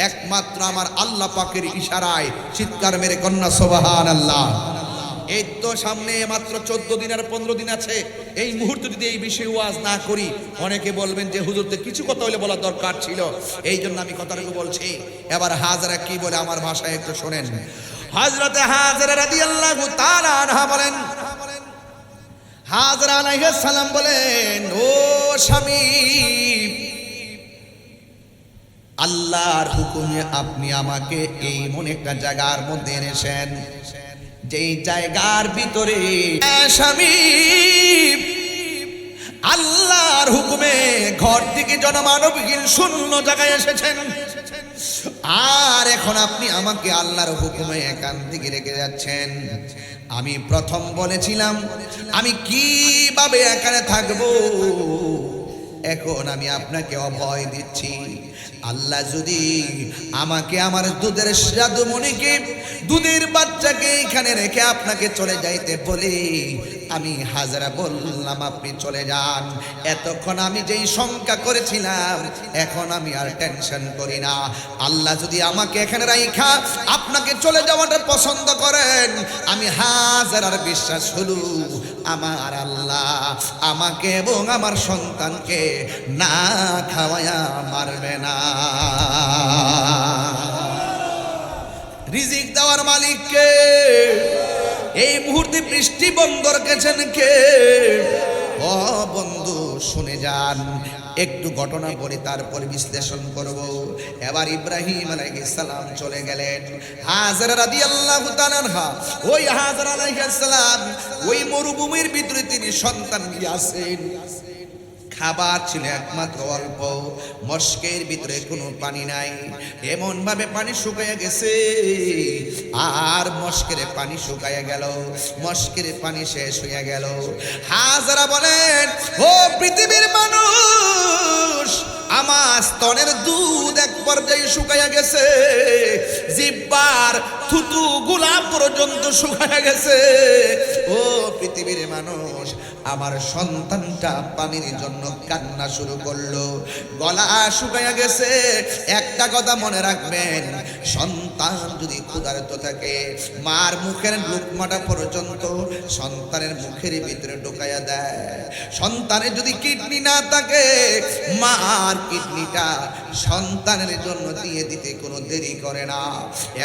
একমাত্র আমার আল্লাহ পাকের ইশারায়। চিৎকার মেরে কন্যা সুবহানাল্লাহ। এই তো সামনে মাত্র 14 দিন আর 15 দিন আছে। এই মুহূর্তে যদি এই বিষয়ে ওয়াজ না করি, অনেকে বলবেন যে হুজুরদের কিছু কথা হলে বলা দরকার ছিল, এই জন্য আমি কথাটুকু বলছি। এবার হাজেরা কি বলে আমার ভাষায় একটু শোনেন। হযরতে হাজেরা রাদিয়াল্লাহু তাআলা আনহা বলেন, হাজেরা আলাইহিস সালাম বলেন, ও স্বামী, আল্লাহর হুকুমে আপনি আমাকে এই এমন একটা জায়গার মধ্যে এনেছেন, যেই জায়গার ভিতরে স্বামী আল্লাহর হুকুমে ঘর থেকে জনমানবহীন শূন্য জায়গায় এসেছেন। ও আর এখন আপনি আমাকে আল্লাহর হুকুমে এখান থেকে রেখে যাচ্ছেন। আমি প্রথম বলেছিলাম আমি কিভাবে এখানে থাকবো, এখন আমি আপনাকে অভয় দিচ্ছি। আল্লাহ যদি আমাকে আমার দুধের জাদুমণিকে, দুধের বাচ্চাকে এখানে রেখে আপনাকে চলে যাইতে বলে, আমি হাজারা বললাম আপনি চলে যান। এতক্ষণ আমি যেই শঙ্কা করেছিলাম এখন আমি আর টেনশন করি না। আল্লাহ যদি আমাকে এখানে রাইখা আপনাকে চলে যাওয়াটা পছন্দ করেন, আমি হাজারার বিশ্বাস হলো আমার আল্লাহ আমাকে এবং আমার সন্তানকে না খাওয়ায়া মারবে না। রিজিক দেওয়ার মালিক কে? এই মুহূর্তে বৃষ্টি বন্ধ রেখেছেন কে? ও বন্ধু শুনে যান, একটু ঘটনা বলি তারপর বিশ্লেষণ করব। এবার ইব্রাহিম আলাইহিস সালাম চলে গেলেন। হাজরা রাদিয়াল্লাহু তাআলা আনহা, ওই হাজরা আলাইহিস সালাম ওই মরুভূমির ভিতরে তিনি সন্তান নিয়ে আসেন। খাবার ছিল একমাত্র অল্প, মস্কের ভিতরে কোনো পানি নাই, এমন ভাবে পানি শুকাইয়া গেছে। আর মস্কের পানি শুকাইয়া গেল, মস্কের পানি শেষ হইয়া গেল। হাজরা বলেন, ও পৃথিবীর মানুষ, আমার স্তনের দুধ এক পর্যায়ে শুকাইয়া গেছে, জিহ্বার থুতু গোলাপ পর্যন্ত শুকাইয়া গেছে। ও পৃথিবীর মানুষ, আমার সন্তানটা পানির জন্য কান্না শুরু করলো, গলা শুকাইয়া গেছে। একটা কথা মনে রাখবেন, সন্তান যদি ক্ষুধার্ত থাকে, মার মুখের লুকমাটা পর্যন্ত সন্তানের মুখের ভিতরে ঢুকাইয়া দেয়। সন্তানের যদি কিডনি না থাকে, মার কিডনিটা সন্তানের জন্য দিয়ে দিতে কোনো দেরি করে না।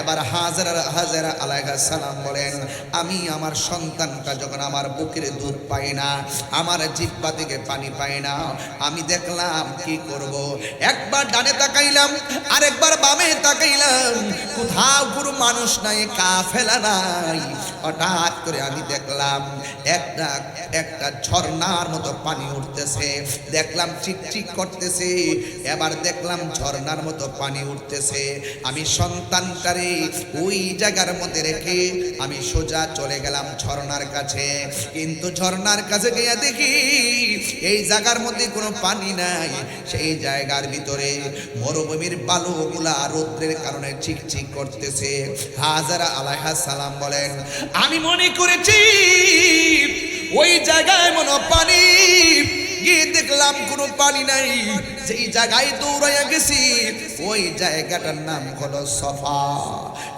এবার হাজরা আলাইহিস সালাম বলেন, আমি আমার সন্তানটা যখন আমার বুকের দুধ পাই না, আমার জিহ্বা থেকে পানি পাই না, আমি দেখলাম কি করব। একবার ডানে তাকাইলাম, আরেকবার বামে তাকাইলাম, কোথাও কোনো মানুষ নাই, কাফেলা নাই। হঠাৎ করে আমি দেখলাম একটা ঝর্ণার মতো পানি উঠতেছে, দেখলাম চিকচিক করতেছে। এবার দেখলাম ঝর্ণার মতো পানি উঠতেছে। আমি সন্তানটারে ওই জায়গার মধ্যে রেখে আমি সোজা চলে গেলাম ঝর্ণার কাছে। কিন্তু ঝর্ণার কাছে গিয়ে দেখি এই জায়গার মধ্যে কোনো পানি নাই, সেই জায়গার ভিতরে মরুভূমির বালুগুলা রৌদ্রের কারণে চিকচিক করতেছে। হাজরা আলাইহিস সালাম বলেন, আমি মনে করেছি ওই জায়গায় মনে পানি, গিয়ে দেখলাম কোনো পানি নাই। যেই জায়গায় দৌড়াইয়া গেছি ওই জায়গাটার নাম হলো সফা।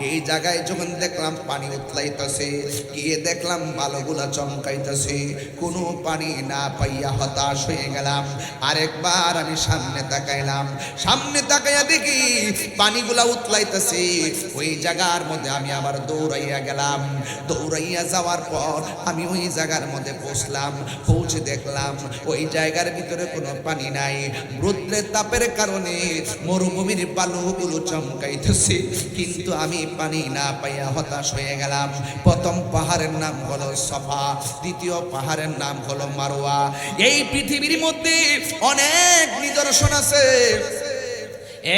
এই জায়গায় যখন দেখলাম পানি উতলাইতেছে, গিয়ে দেখলাম বালুগুলা চমকাইতেছে, কোনো পানি না পাইয়া হতাশ হয়ে গেলাম। আরেকবার আমি সামনে তাকাইলাম, সামনে তাকাইয়া দেখি পানিগুলা উতলাইতেছে। ওই জায়গার মধ্যে আমি আবার দৌড়াইয়া গেলাম। দৌড়াইয়া যাওয়ার পর আমি ওই জায়গার মধ্যে পৌঁছলাম। পৌঁছে দেখলাম ওই জায়গার ভিতরে কোনো পানি নাই। রৌদ্রের তাপের কারণে মরুভূমির বালুগুলো চমকাইতেছে, কিন্তু আমি পানি না পাইয়া হতাশ হয়ে গেলাম। প্রথম পাহাড়ের নাম হলো সফা, দ্বিতীয় পাহাড়ের নাম হলো মারওয়া। এই পৃথিবীর মধ্যে অনেক নিদর্শন আছে,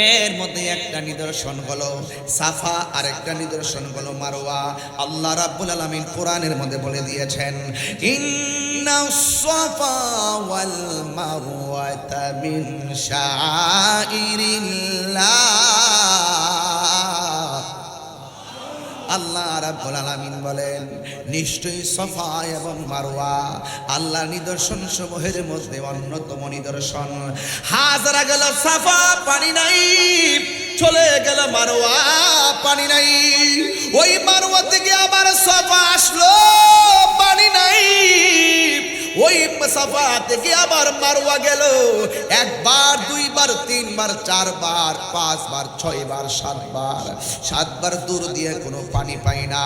এর মধ্যে একটা নিদর্শন হলো সাফা, আর একটা নিদর্শন হলো মারওয়া। আল্লাহ রাব্বুল আলামিন কোরআনের মধ্যে বলে দিয়েছেন, ইন্নাস সাফা ওয়াল মারওয়াতা মিন শাআইরিল্লাহ। আল্লাহ রাব্বুল আলামিন বলেন, নিশ্চয়ই সফা এবং মারওয়া আল্লাহর নিদর্শন সমূহের মধ্যে অন্যতম নিদর্শন। হাজরা গেল সাফা, পানি নাই, চলে গেল মারওয়া, পানি নাই। ওই মারওয়া থেকে আবার সফা আসলো, পানি নাই। ওই সাফা থেকে আবার মারওয়া গেল, একবার, দুইবার, তিনবার, চারবার, পাঁচবার, ছয়বার, সাতবার দূর দিয়ে কোনো পানি পাই না।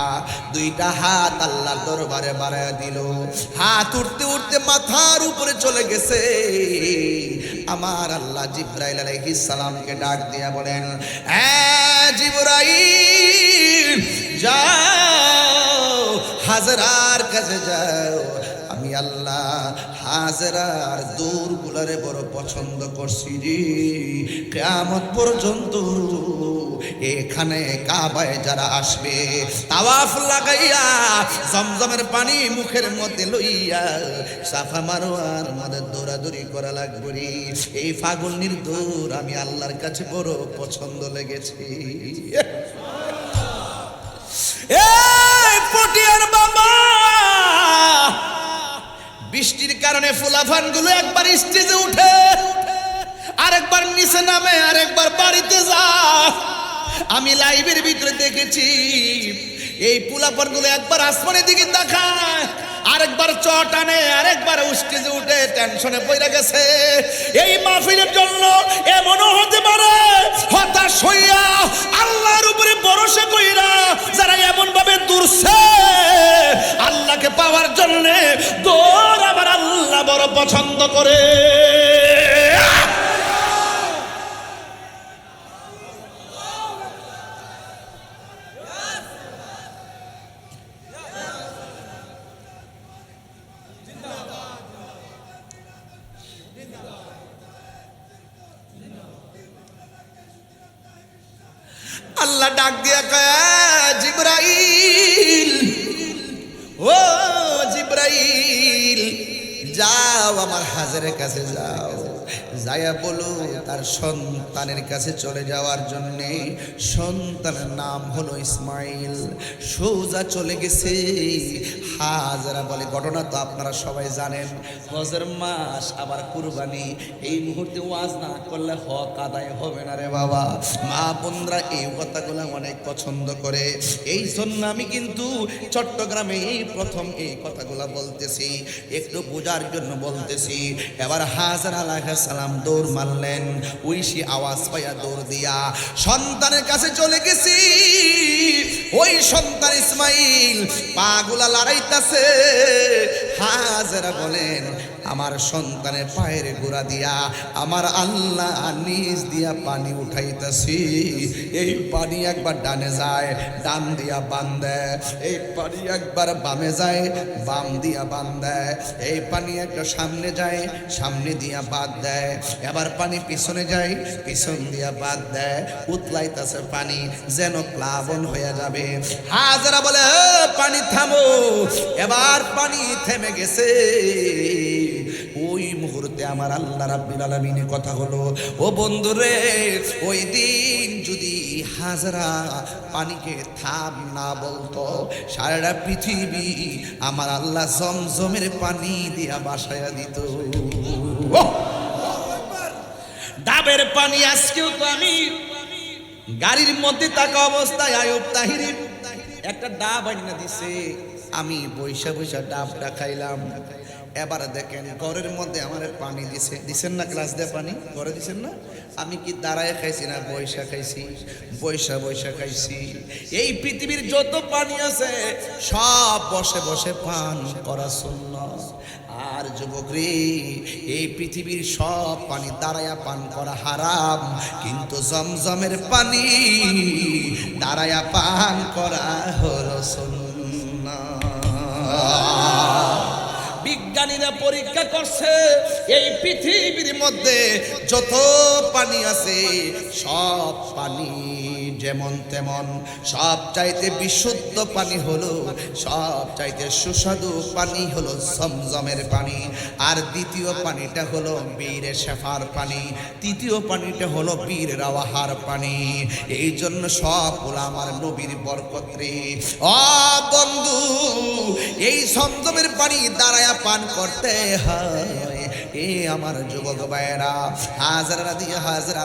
দুইটা হাত আল্লাহর দরবারে বাড়ায় দিল, হাত উঠতে উঠতে মাথার উপরে চলে গেছে। আমার আল্লাহ জিবরাইল আলাইহিস সালামকে ডাক দিয়া বলেন, জিবরাইল যাও হাজরার কাছে যাও, আমি আল্লাহ হাজেরার দূরগুলারে বড় পছন্দ করছি রে। কিয়ামত পর্যন্ত এখানে কাবায় যারা আসবে তাওয়াফ লাগাইয়া জমজমের পানি মুখের মধ্যে লইয়া সাফা মারওয়ার মধ্যে দৌড়াদৌড়ি করা লাগবে রে। এই ফাগুনির দৌড় আমি আল্লাহর কাছে বড় পছন্দ লেগেছে। এই পটিয়ার বাবা, বৃষ্টির কারণে ফুলাফান গুলো একবার স্টেজে উঠে, আরেকবার নিচে নামে, আরেকবার বাড়িতে যা। আমি লাইভের ভিতরে দেখেছি এই ফুলাফান গুলো একবার আসমানের দিকে তাকায়, আরেকবার চট আনে, আরেকবার স্টেজে উঠে টেনশনে পড়ে গেছে। এই মাহফিলের জন্য এমনও হতে পারে হতাশ হইয়া আল্লাহর উপরে ভরসা কইরা যারা এমন ভাবে দূরছে আল্লাহকে পাওয়ার জন্য দৌড় আবার আল্লাহ বড় পছন্দ করে। আল্লাহ ডাক দিয়া কয়, জিবরাইল, ও জিবরাইল, যাও আমার হাজেরের কাছে যাও, যাইয়া বলো তার সন্তানের কাছে চলে যাওয়ার জন্যে। সন্তানের নাম হলো ইসমাইল। সোজা চলে গেছে। হাজেরা বলে, ঘটনা তো আপনারা সবাই জানেন, হজের মাস আবার কুরবানি, এই মুহূর্তে ওয়াজ না করলে হক আদায় হবে না রে বাবা। মা বোনরা এই কথাগুলো অনেক পছন্দ করে, এই জন্য আমি কিন্তু চট্টগ্রামে এই প্রথম এই কথাগুলো বলতেছি, একটু বোঝার জন্য বলতেছি। এবার হাজেরা আলাইহিস সালাম দৌড় মারলেন, ঐশী আওয়াজ পাইয়া দৌড় দিয়া সন্তানের কাছে চলে গেছি। ওই সন্তান ইসমাইল পাগুলা লড়াইতাছে। হাজেরা বলেন, আমার সন্তানের পায়ের গোড়া দিয়া আমার আল্লাহ নিজ দিয়া পানি উঠাইতেছি। এই পানি একবার ডানে যায়, ডান দিয়া বান দেয়, এই পানি একবার বামে যায়, বাম দিয়া বান দেয়, এই পানি একটা সামনে যায়, সামনে দিয়া বাদ দেয়, এবার পানি পিছনে যায়, পিছন দিয়া বাদ দেয়, উতলাইতেছে পানি যেন প্লাবন হয়ে যাবে। হাজেরা বলে, পানি থামো। এবার পানি থেমে গেছে। ওই মুহূর্তে আমার আল্লাহ রাব্বুল আলামিনের কথা হলো, ও বন্ধুরে, ওই দিন যদি হাজেরা পানিকে থাম না বলতো, সারা পৃথিবী আমার আল্লাহ জমজমের পানি দিয়া বাসায়া দিত। ডাবের পানি আজকেও তো আমি গাড়ির মধ্যে থাকা অবস্থায় আয়ুব তাহিরি একটা ডাব আইনা দিছে, আমি বৈশা বৈশা ডাবটা খাইলাম। এবার দেখেন ঘরের মধ্যে আমার পানি দিছেন না, গ্লাস দিয়ে পানি ঘরে দিছেন না, আমি কি দাঁড়ায় খাইছি না বৈশা খাইছি? বৈশা বৈশা খাইছি। এই পৃথিবীর যত পানি আছে সব বসে বসে পান করা সুন্নাত। আর যুবক রে, এই পৃথিবীর সব পানি দাঁড়ায়া পান করা হারাম, কিন্তু জমজমের পানি দাঁড়ায়া পান করা হলো সুন্নাত। বিজ্ঞানীরা পরীক্ষা করছে, এই পৃথিবীর মধ্যে যত পানি আছে সব পানি যেমন তেমন, সব চাইতে বিশুদ্ধ পানি হলো, সব চাইতে সুস্বাদু পানি হলো জমজমের পানি। আর দ্বিতীয় পানিটা হলো বীর শেফার পানি, তৃতীয় পানিটা হলো বীর রাওয়াহার পানি। এই জন্য সবগুলো আমার নবীর বরকত রে। ও বন্ধু, এই জমজমের পানি দাঁড়ায়া পান করতে হয়। এ আমার যুবক ভাইয়েরা, হাজেরা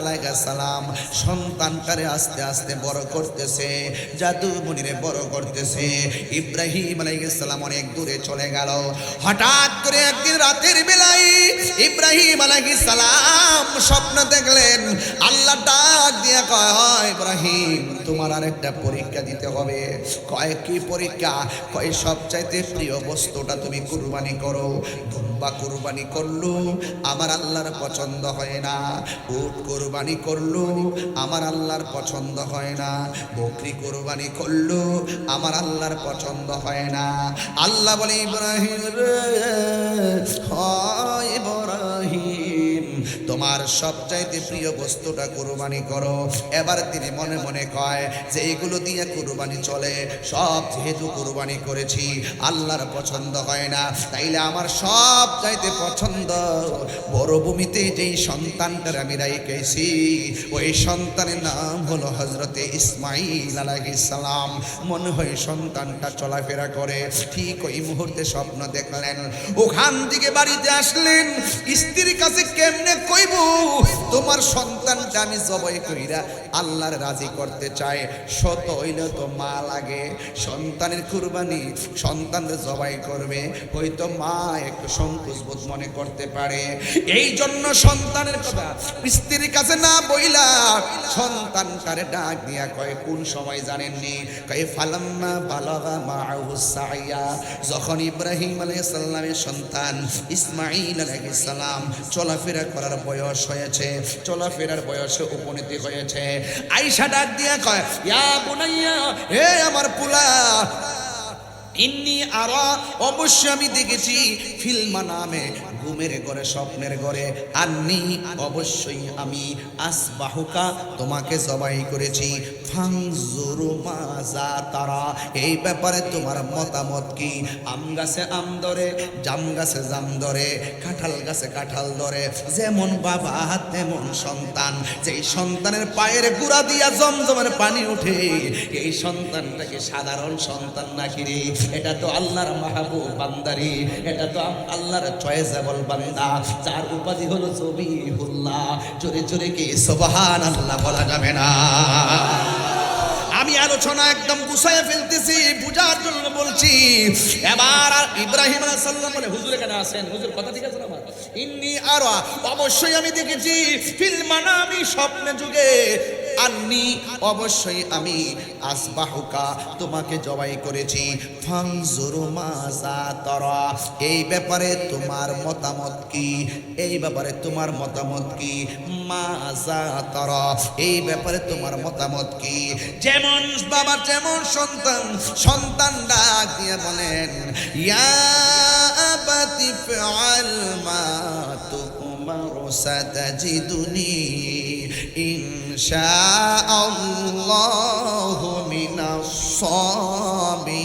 আলাইহিস সালাম সন্তানটারে আস্তে আস্তে বড় করতেছে, জাদু মনিরে বড় করতেছে। ইব্রাহিম আলাইহিস সালাম অনেক দূরে চলে গেল। হঠাৎ করে একদিন রাতের বেলায় ইব্রাহিম আলাইহিস সালাম স্বপ্ন দেখলেন। আল্লাহ ডাক দিয়ে কয়, ইব্রাহিম তোমার আরেকটা পরীক্ষা দিতে হবে। কয় কি পরীক্ষা? কয় সবচাইতে প্রিয় বস্তুটা তুমি কুরবানি করো। বা কুরবানি করলো, আমার আল্লাহর পছন্দ হয় না। উট কোরবানি করলো, আমার আল্লাহর পছন্দ হয় না। বকরি কোরবানি করলো, আমার আল্লাহর পছন্দ হয় না। আল্লাহ বলে, ইব্রাহিম রে, হয় ইব্রাহিম, তোমার সবচাইতে প্রিয় বস্তুটা কোরবানি করো। এবার তিনি মনে মনে কয় যে এগুলো দিয়ে কোরবানি চলে, সব যেহেতু কোরবানি করেছি আল্লাহর পছন্দ হয় না, তাইলে আমার সব চাইতে পছন্দ মরুভূমিতে যেই সন্তানটার আমি রাইখেছি, ওই সন্তানের নাম হলো হযরতে ইসমাঈল আলাইহিস সালাম। মনে হয় সন্তানটা চলাফেরা করে, ঠিক ওই মুহূর্তে স্বপ্ন দেখলেন। ওখান থেকে বাড়িতে আসলেন, স্ত্রীর কাছে কেমনে কইব তোমার সন্তানটা আমি জবাই কইরা আল্লাহর রাজি করতে চাই। শত হইলে তো মা লাগে, সন্তানের কুরবানি সন্তানদের জবাই করবে, হয়তো মা একটু সংকোচ বোধ মনে করতে পারে। এই জন্য সন্তানের কথা স্ত্রীর কাছে না বইলা সন্তানটারে ডাক দিয়া কয়, কোন সময় জানেননি? কয় ফালাম্মা বালাগা মাআহু সাইয়া, যখন ইব্রাহিম আলাইহিস সালামের সন্তান ইসমাঈল আলাইহিস সালাম চলাফেরা করার বয়স হয়েছে, চলাফেরার বয়সে উপনীত হয়েছে, আয়েশা ডাক দিয়া কয়, ইয়া বুনাইয়া, হে আমার পুলা, ইন্নি আরা, অবশ্যই আমি দেখেছি, ফিল মানামে, ঘুমের ঘরে, স্বপ্নের ঘরে, আন্নি, অবশ্যই আমি, আসবাহুকা, তোমাকে জবাই করেছি, ফাংজুরু মাজা তারা, এই ব্যাপারে তোমার মতামত কি? আম গাছে আম ধরে, জাম গাছে জাম ধরে, কাঁঠাল গাছে কাঁঠাল ধরে, যেমন বাবা তেমন সন্তান। যেই সন্তানের পায়ের গুড়া দিয়া জমজমের পানি উঠে, এই সন্তানটাকে সাধারণ সন্তান নাকি রে? এটা তো আল্লাহর মাহবুব বান্দারি, এটা তো আল্লাহর চয়েসেবল বান্দা, যার উপাধি হলো জবিহুল্লাহ। জোরে জোরে কি সুবহানাল্লাহ বলা যাবে না? আমি আলোচনা একদম গুছাইয়া ফেলতেছি, বুঝার জন্য বলছি। এবার ইব্রাহিম আলাইহিস সালাম বলে, হুজুর এখানে আছেন, হুজুর কথা ঠিক আছে না আমার? ইন্নি আরা, অবশ্যই আমি দেখেছি, ফিল মানামি, স্বপ্নে যুগে, আন্নি, অবশ্যই আমি, আসবাহুকা, তোমাকে জবাই করেছি, ফাংজুরু মাজা তারা, এই ব্যাপারে তোমার মতামত কি? এই ব্যাপারে তোমার মতামত কি? মাজা তারা, এই ব্যাপারে তোমার মতামত কি? যেমন বাবা যেমন সন্তান, সন্তান ডাক দিয়ে বলেন, ইয়া আবাতি ফাআল মা তুমারু সাতাজিদুনি ইনশাআল্লাহু মিনাস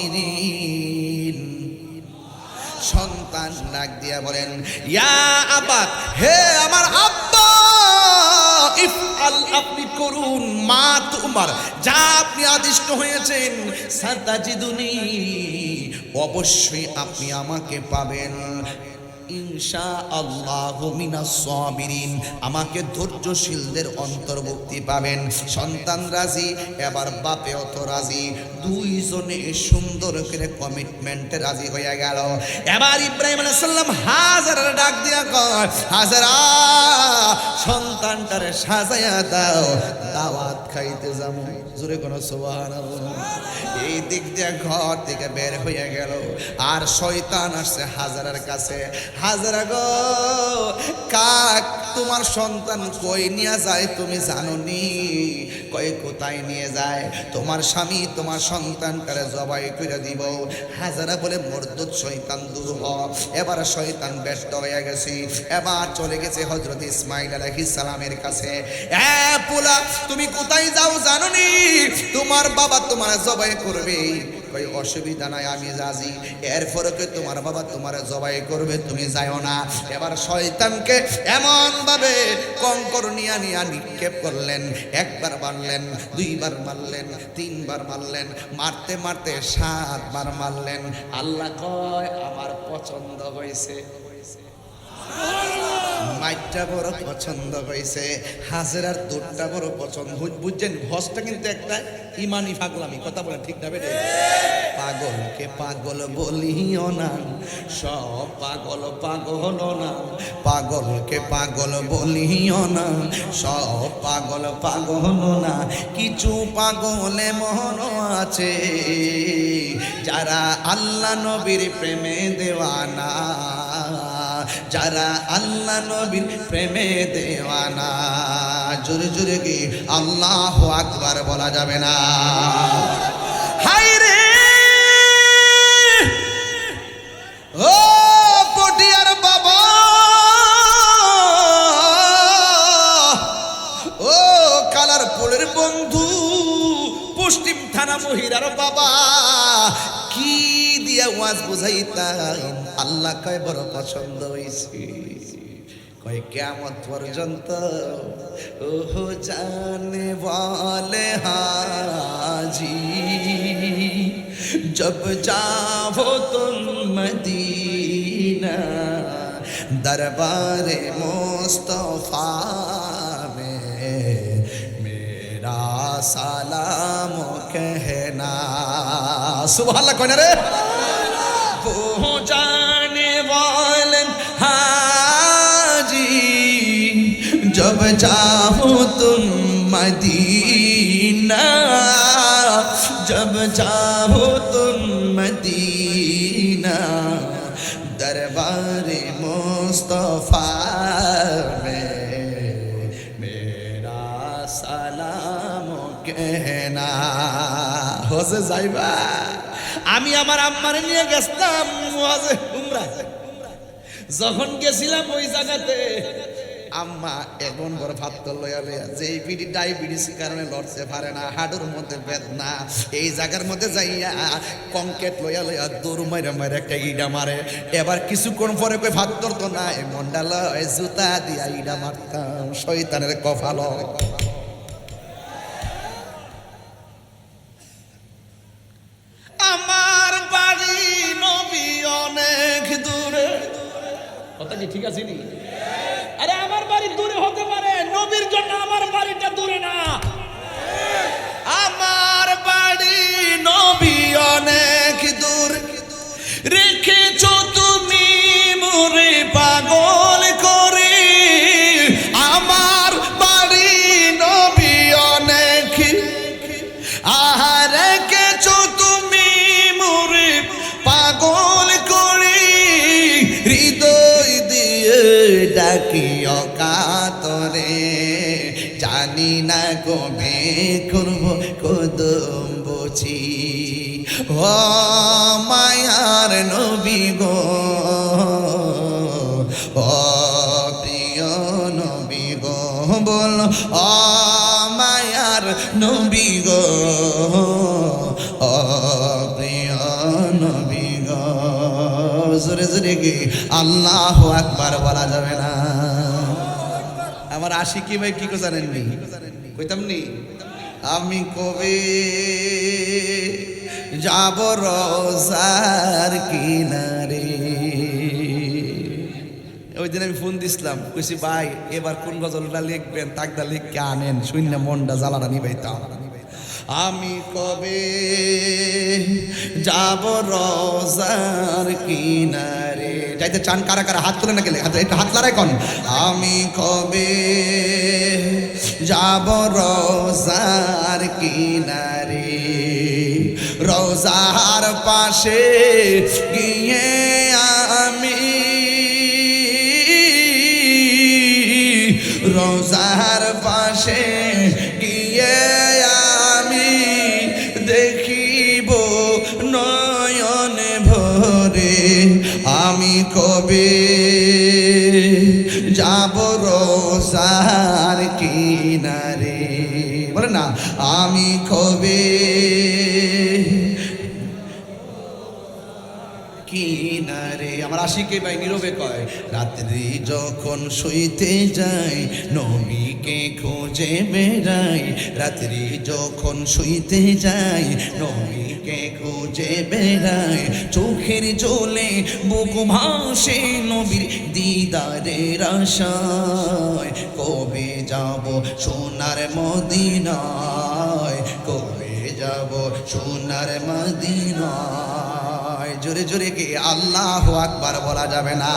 সাবিরিন। সন্তান ডাক দিয়া বলেন, ইয়া আবাত, হে আমার আব্বা, ইফআল, আপনি করুন, মা তুমার, যা আপনি আদিষ্ট হয়েছেন, সাতাজিদুনি, অবশ্যই আপনি আমাকে পাবেন, ইনশাআল্লাহু মিনাস সাবিরিন, আমাকে ধৈর্যশীলদের অন্তর্ভুক্তি পাবেন। সন্তান রাজি, এবার বাপেও তো রাজি, দুইজনে সুন্দর করে কমিটমেন্টে রাজি হয়ে গেল। এবার ইব্রাহিম আলাইহিস সালাম হাজারের ডাক দিয়া কয়, হাজারা, সন্তানটারে সাজায়া দাও, দাওয়াত খাইতে যাবো। জোরে কোন সুবহানাল্লাহ। এই দিক দিয়ে ঘর থেকে বের হয়ে গেল, আর শয়তান আসছে হাজারার কাছে। হাজারা গো, কাক তোমার সন্তান কই নিয়ে যায় তুমি জানো নি? কই কোথায় নিয়ে যায়? তোমার স্বামী তোমার সন্তানটারে জবাই করে দিব। হাজারা বলে, মরদুদ শয়তান দূর হ। এবার শয়তান ব্যস্ত হয়ে গেছে, এবার চলে গেছে হযরত ইসমাঈল আলাইহিস সালামের কাছে। এ পোলা, তুমি কোথায় যাও জানো নি? তোমার বাবা তোমার জবাই করবে। কই অসুবিধা নাই, আমি রাজি, এরপরে কে তোমার বাবা তোমার জবাই করবে, তুমি যাও না। এবার শয়তানকে এমন ভাবে কঙ্কর নিয়া নিক্ষেপ করলেন, একবার মারলেন, দুইবার মারলেন, তিনবার মারলেন, মারতে মারতে 7 বার মারলেন। আল্লাহ কয়, আমার পছন্দ হয়েছে, মাইটটা বড় পছন্দ হয়েছে, হাজেরার দুধটা বড় পছন্দ। বুঝছেন, হজটা কিন্তু একটা ইমানি পাগলামি, কথা বলেন ঠিক না বেটে? পাগলকে পাগল বলিও না, সব পাগল পাগল না, পাগলকে পাগল বলিও না, সব পাগল পাগল না, কিছু পাগলে মন আছে, যারা আল্লাহ নবীর প্রেমে দেওয়ানা, যারা আল্লাহ নবীর প্রেমে দেওয়ানা। জোরে জোরে কি আল্লাহু আকবার বলা যাবে না? হায় রে ও পটিয়ার বাবা, ও কালারপুরের বন্ধু, পশ্চিম থানা মহিলার বাবা, কি দিয়া ওয়াজ বুঝাইতাম? আল্লাহ কয় বড় পছন্দ হইছে, কয় কিয়ামত পর্যন্ত ওহো জানে ওয়ালে হাজি जब जाओ तुम मदीना दरबार मुस्तफा में मेरा सलाम कहना। सुभान अल्लाह कौन रे? वो जाने वाले हाजी जब जाओ तुम मदीना जब चाहो तुम मदीना दरबार मुस्तफा में मेरा सलाम कहना। হোসে যাইবা? আমি আমার আম্মারে নিয়ে গেছিলাম ওয়াজে উমরা। যখন গেছিলাম ওই জায়গাতে আম্মা এমন বড় ভাত লইয়া লইয়া যে পিডি ডায়াবেটিস কারণে লড়তে পারে না, হাড়ুর মধ্যে বেদনা, এই জায়গার মধ্যে যাইয়া কংক্রিট লইয়া লইয়া দৌড় মাইরা মাইরা একটা ইডা মারে। এবার কিছুক্ষণ পরে কই ভাত ধরতো না, মন্ডা লয় জুতা দিয়া ইডা মারতাম, শয়তানের কপাল। আমার বাড়ি নবী অনেক দূরে, কথা কি ঠিক আছে নি? আরে আমার বাড়ি দূরে হতে পারে, নবীর জন্য আমার বাড়িটা দূরে না। আমার বাড়ি নবী অনেক দূর, রেখেছো তুমি মোরে পাগল করে। আমার বাড়ি নবী অনেক, আহা রেখেছো তুমি মোরে পাগল করে। হৃদয় দিয়ে ডাকি অকাতরে, জানি না কবে করব কদম বুঝি। ও মায়ার নবী গো, ও প্রিয় নবী গো, বল ও মায়ার নবী গো, ও প্রিয় নবী গো। জোরে জোরে কি আল্লাহু আকবার বলা যাবে না? আমার আশিকি ভাই কি জানেন নি? কইতাম নি আমি কবে যাব রোজার কিনারে। ওই দিন আমি ফোন দিছিলাম, কইছি ভাই এবার কোন গজলটা লিখবেন, তাকদা লিখকে আনেন, শূন্য মনটা জ্বালাটা নিবাইতাম। আমি কবে যাব রোজার কিনারে। যাইতে চান কারা কারা হাত তুলে না গেলে একটা হাত লড়াই কন। আমি কবে যাব রোজার কিনারে, রোজার পাশে গিয়ে আমি, রোজার পাশে গিয়ে আমি দেখিব নয়ন ভরে। আমি কবে যাব রোজার কিনারে, বলে না আমি কবে কিনারে। আমার আশিকে ভাই নীরবে কয়, রাত্রি যখন শুইতে যাই নবীকে খুঁজে বেড়াই। রাত্রি যখন শুইতে যাই নবীকে খুঁজে বেড়াই। চোখের জলে বুক ভাসে নবীর দিদারের আশায়। কবে যাব সোনার মদিনায়, কবে যাব সোনার মদিনায়। জোরে জোরে কি আল্লাহু আকবার বলা যাবে না?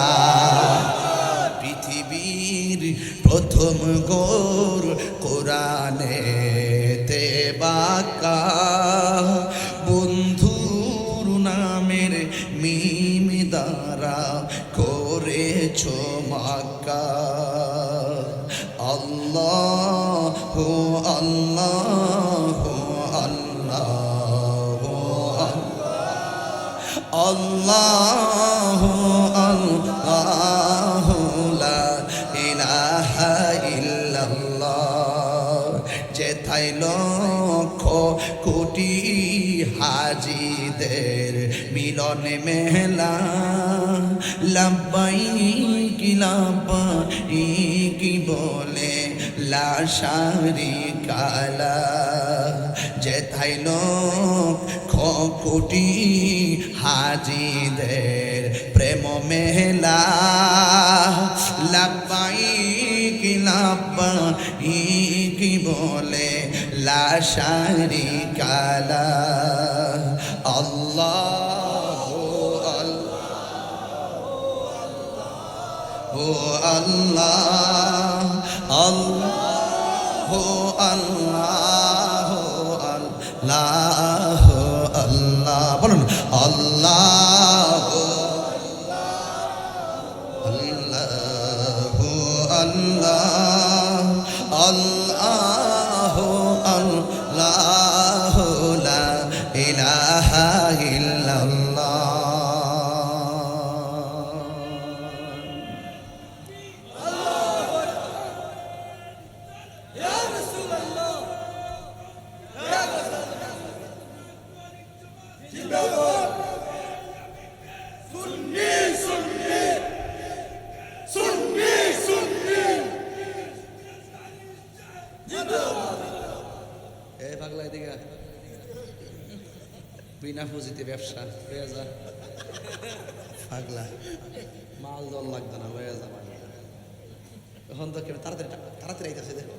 পৃথিবীর প্রথম গোর কোরআনেতে বাঁকা, বন্ধুর নামের মিম দ্বারা করে করেছো মক্কা আল্লাহু আল্লাহু আল্লাহু আল্লাহু আল্লাহু লা ইলাহা ইল্লাল্লাহ যেথায় লক্ষ কোটি হাজিদের মিলনে মেলা লাব্বাইক লাব্বাইক বলে লা শারিকা লাহ যেথায় লক্ষ কোটি হাজিদের প্রেম মেলা লাব্বাইক লাব্বাইক বলে লা শারিকা লাহ আল্লাহু আল্লাহু আল্লাহ আল্লাহু আল্লাহু আল্লাহু আল্লাহ বলুন আল্লাহু আল্লাহু আল্লাহ আল্লাহু আল্লাহু লা ইলাহা ইল্লাল্লাহ বিনা পুঁজিতে ব্যবসা হয়ে যা পাগলা মাল দল লাগতো না হয়ে যা এখন তো তাড়াতাড়ি তাড়াতাড়ি আইতেছে দেখো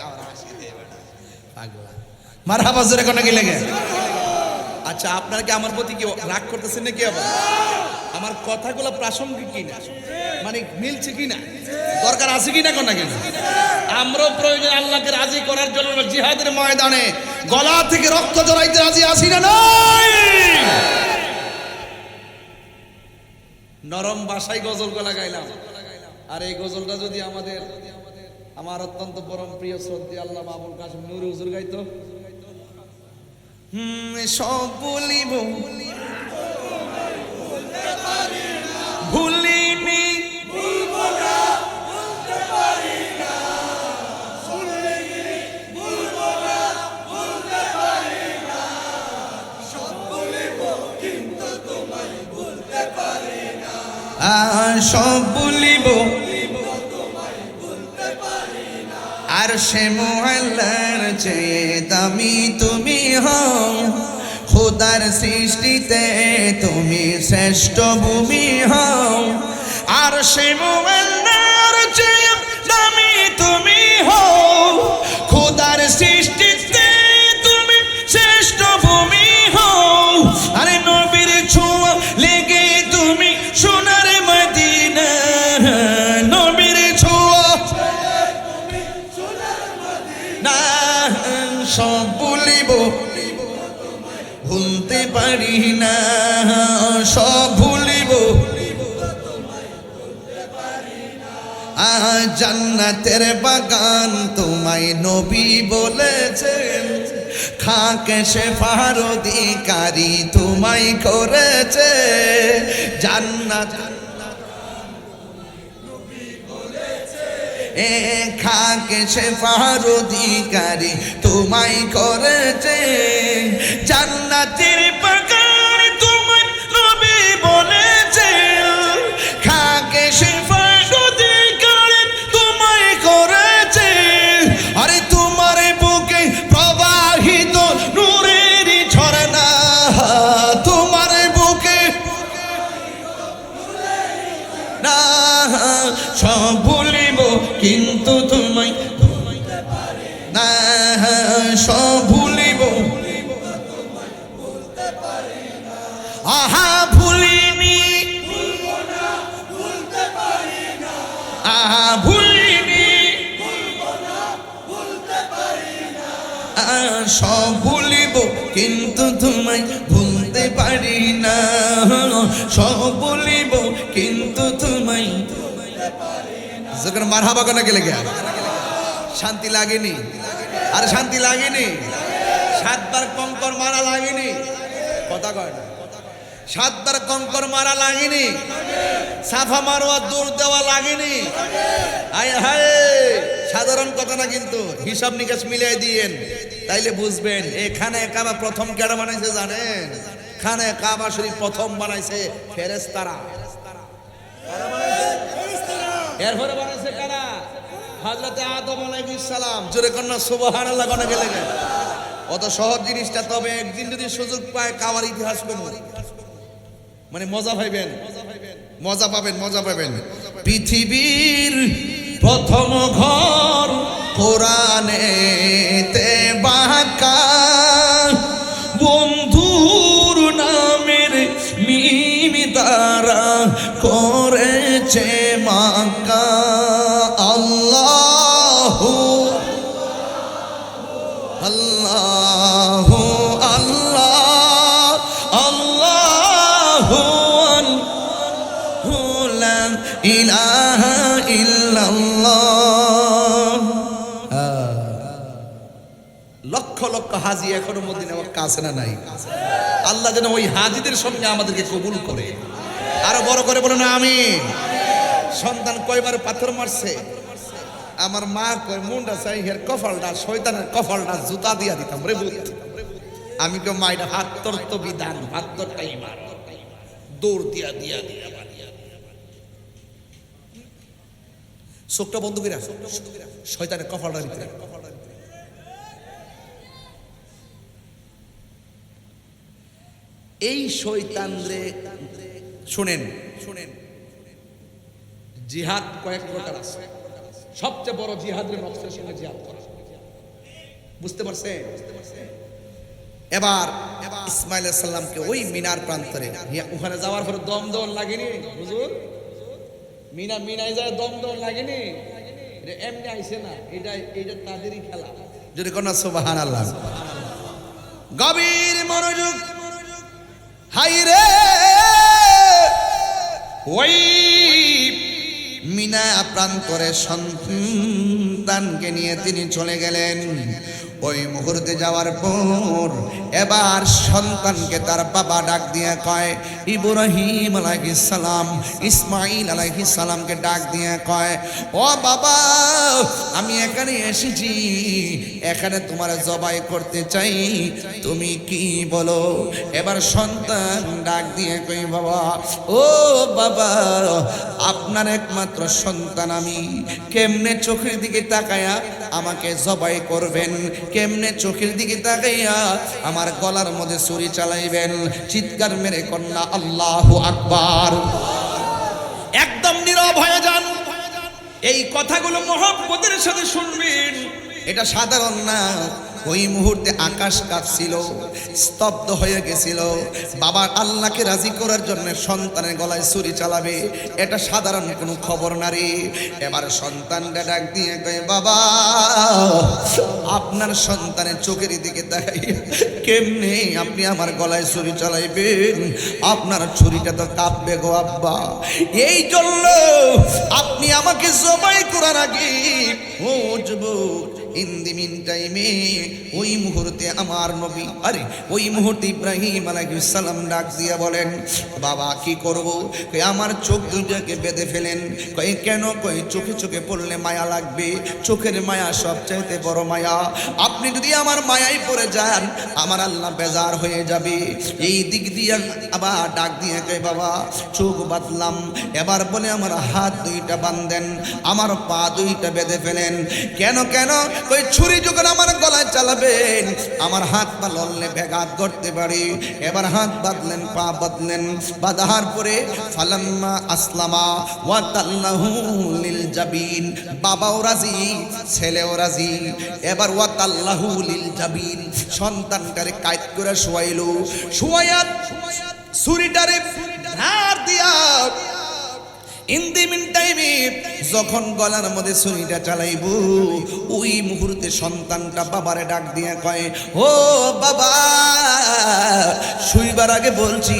আমার হাসি দিয়ে পাগলা মারহাবা জোরে কোন কি লাগে আচ্ছা আপনারা কি আমার প্রতি কি রাগ করতেছেন নাকি আবার আমার কথাগুলো প্রাসঙ্গিক কিনা মানে মিলছে কিনা দরকার আছে কিনা কোন কেন আমরাও প্রয়োজন আল্লাহকে রাজি করার জন্য জিহাদের ময়দানে গলা থেকে রক্ত জড়াইতে রাজি আছি না নয় নরম ভাষায় গজল গলা গাইলাম আর এই গজলটা যদি আমার অত্যন্ত পরম প্রিয় শ্রদ্ধেয় আল্লামা আবুল কাসেম নূর হুজুর গাইতো সব বলিব ভুলিনি সব বলিব আর সে মোহাল্লার চেয়ে দামি তুমি হও খোদার সৃষ্টিতে তুমি শ্রেষ্ঠ ভূমি হও আর সে মোহাল্লার চেয়ে দামি তুমি হও খোদার সৃষ্টিতে তুমি শ্রেষ্ঠ ভূমি হও আরে নবীর ছোঁয়া লেগে তুমি সোনার মদিনা নবীর ছোঁয়া না সব বলিব ভুলতে পারি না সব ভুলিব জান্নাতের বাগান তোমায় নবী বলেছেন খাকে শেফার অধিকারী তোমায় করেছে জান্নাত খাকে শেফার অধিকারী তোমায় করেছে জান্নাতের বাগান তোমায় নবী বলেছে খাকে শেফার অধিকারী তোমায় করেছে আরে তোমার বুকে প্রবাহিত নূরের ঝরনা তোমার বুকে না সব ভুলিব কিন্তু তোমায় না সব ভুলিব আহা ভুলিনি আহা ভুলিনি সব ভুলিব কিন্তু তোমায় ভুলতে পারি না, সব বলিব কিন্তু তোমায় যখন মারহাবা কোনা গেলে গে শান্তি লাগেনি, আর শান্তি লাগেনি, 7 বার কঙ্কর মারা লাগেনি, কথা কয় না, 7 বার কঙ্কর মারা লাগেনি, সাফা মারোয়া দৌড় দেওয়া লাগেনি। আয় হায়, সাধারণ কথা না, কিন্তু হিসাব নিকাশ মিলিয়ে দিয়েন, তাইলে বুঝবেন। এখানে কাবা প্রথম কেডা বানাইছে জানেন? খানে কাবা শরীফ প্রথম বানাইছে ফেরেশতারা। এরপরে বানাইছে কারা? হযরত আদম আলাইহিস সালাম। জোরে কন্যা সুবহানাল্লাহ কোনা গেলে গে। অত সহজ জিনিসটা, তবে একদিন যদি সুযোগ পায় কাবার ইতিহাস কম, মানে মজা পাইবেন, মজা পাবেন, মজা পাবেন। পৃথিবীর প্রথম ঘর কোরআনেতে বাঁকা, বন্ধুর নামের মিম দ্বারা করেছে মাকা। আল্লাহু আল্লাহু আল্লাহ আল্লাহু লা ইলাহা ইল্লাল্লাহ। লক্ষ লক্ষ হাজি এখনো মদিনা মক্কা আছে না নাই? আল্লাহ যেন ওই হাজিদের সঙ্গে আমাদেরকে কবুল করে। আরো বড় করে বলেন আমিন। সন্তান কয়বার পাথর মারছে, আমার মা কয় মুন্ডা চাই হের কপালটা, শয়তানের কপালটা জুতা দিয়া দিতাম রে ভূত। আমি তো মাইটা হাত তোর তো বিধান, হাত তোরটাই মার, দৌড় দিয়া দিয়া দিয়া চোখটা বন্ধ করে শয়তানের কপালটা দিতে। এই শয়তান রে শুনেন, শুনেন, জিহাদ কয়েক প্রকার আছে। সবচেয়ে বড় জিহাদের নফসের সঙ্গে জিহাদ করা, বুঝতে পারছেন? এবার ইসমাইল আলাইহিস সালামকে ওই মিনার প্রান্তরে, ওখানে যাওয়ার পরে দম দম লাগেনি হুজুর, মিনায় যায় দম দম লাগেনি, এটা এমনি আইছে না, এটা তাদেরই খেলা। যদি কোন সুবহানাল্লাহ। গভীর মনোযোগ, হাই রে ওই মিনা প্রান্তরে সন্তানকে নিয়ে তিনি চলে গেলেন। ওই মুহূর্তে যাওয়ার পর এবার সন্তানকে তার বাবা ডাক দিয়ে কয়, ইব্রাহিম আলাইহিস সালাম ইসমাইল আলাইহিস সালামকে ডাক দিয়ে কয়, ও বাবা, আমি এখানে এসেছি, এখানে তোমার জবাই করতে চাই, তুমি কি বলো? এবার সন্তান ডাক দিয়ে কই, বাবা, ও বাবা, আপনার একমাত্র সন্তান আমি, কেমনে চোখের দিকে তাকায়া আমাকে জবাই করবেন? কেমনে চোখের দিকে তাকাইয়া আমার গলার মধ্যে ছুরি চালাইবেন? চিৎকার মেরে কন্যা আল্লাহু আকবার। একদম নীরব হয়ে যান, এই কথাগুলো মহব্বতের সাথে শুনবেন, এটা সাধারণ না। ওই মুহূর্তে আকাশ কাঁপছিল, স্তব্ধ হয়ে গেছিল। বাবার আল্লাহকে রাজি করার জন্য সন্তানের গলায় ছুরি চালাবে, এটা সাধারণ কোনো খবর না রে। এবার সন্তানটা ডাক দিয়ে কয়, বাবা, আপনার সন্তানের চোখের দিকে তাকাই কেমনে আপনি আমার গলায় ছুরি চালাইবেন? আপনার ছুরিটা তো কাঁপবে গো আব্বা, এই জন্য আপনি আমাকে জবাই করার আগে ও যুবক, ইন দি মিন টাইমে ওই মুহূর্তে আমার নবী, আরে ওই মুহূর্তে ইব্রাহিম আলাইহিস সালাম ডাক দিয়া বলেন, বাবা কি করব? কই আমার চোখ দুটাকে বেঁধে ফেলেন। কই কেন? কই চোখে চোখে পড়লে মায়া লাগবে, চোখের মায়া সবচাইতে বড় মায়া, আপনি যদি আমার মায়ায় পড়ে যান আমার আল্লাহ বেজার হয়ে যাবে। এই দিক দিয়ে আবার ডাক দিয়ে কই, বাবা চোখ বাঁধলাম। এবার বলে আমার হাত দুইটা বাঁধেন, আমার পা দুইটা বেঁধে ফেলেন। কেন কেন? কই ছুরি যখন আমার গলায় চালাবেন আমার হাত পা লড়লে ব্যাঘাত করতে পারি। এবার হাত বাঁধলেন, পা বাঁধলেন, বাঁধার পরে ফালাম্মা আসলামা ওয়া তাল্লাহু লিল জাবিন, বাবাও রাজি, ছেলেও রাজি। এবার ওয়া তাল্লাহু লিল জাবিন, সন্তানটারে কায়দ করে শোয়াইলো, শোয়াইয়া ছুরিটারে ধার দিয়া ইন দি মিন টাইমে যখন গলার মধ্যে ছুরিটা চালাইব ওই মুহূর্তে সন্তানটা বাবারে ডাক দিয়ে কয়, ও বাবা, শুইবার আগে বলছি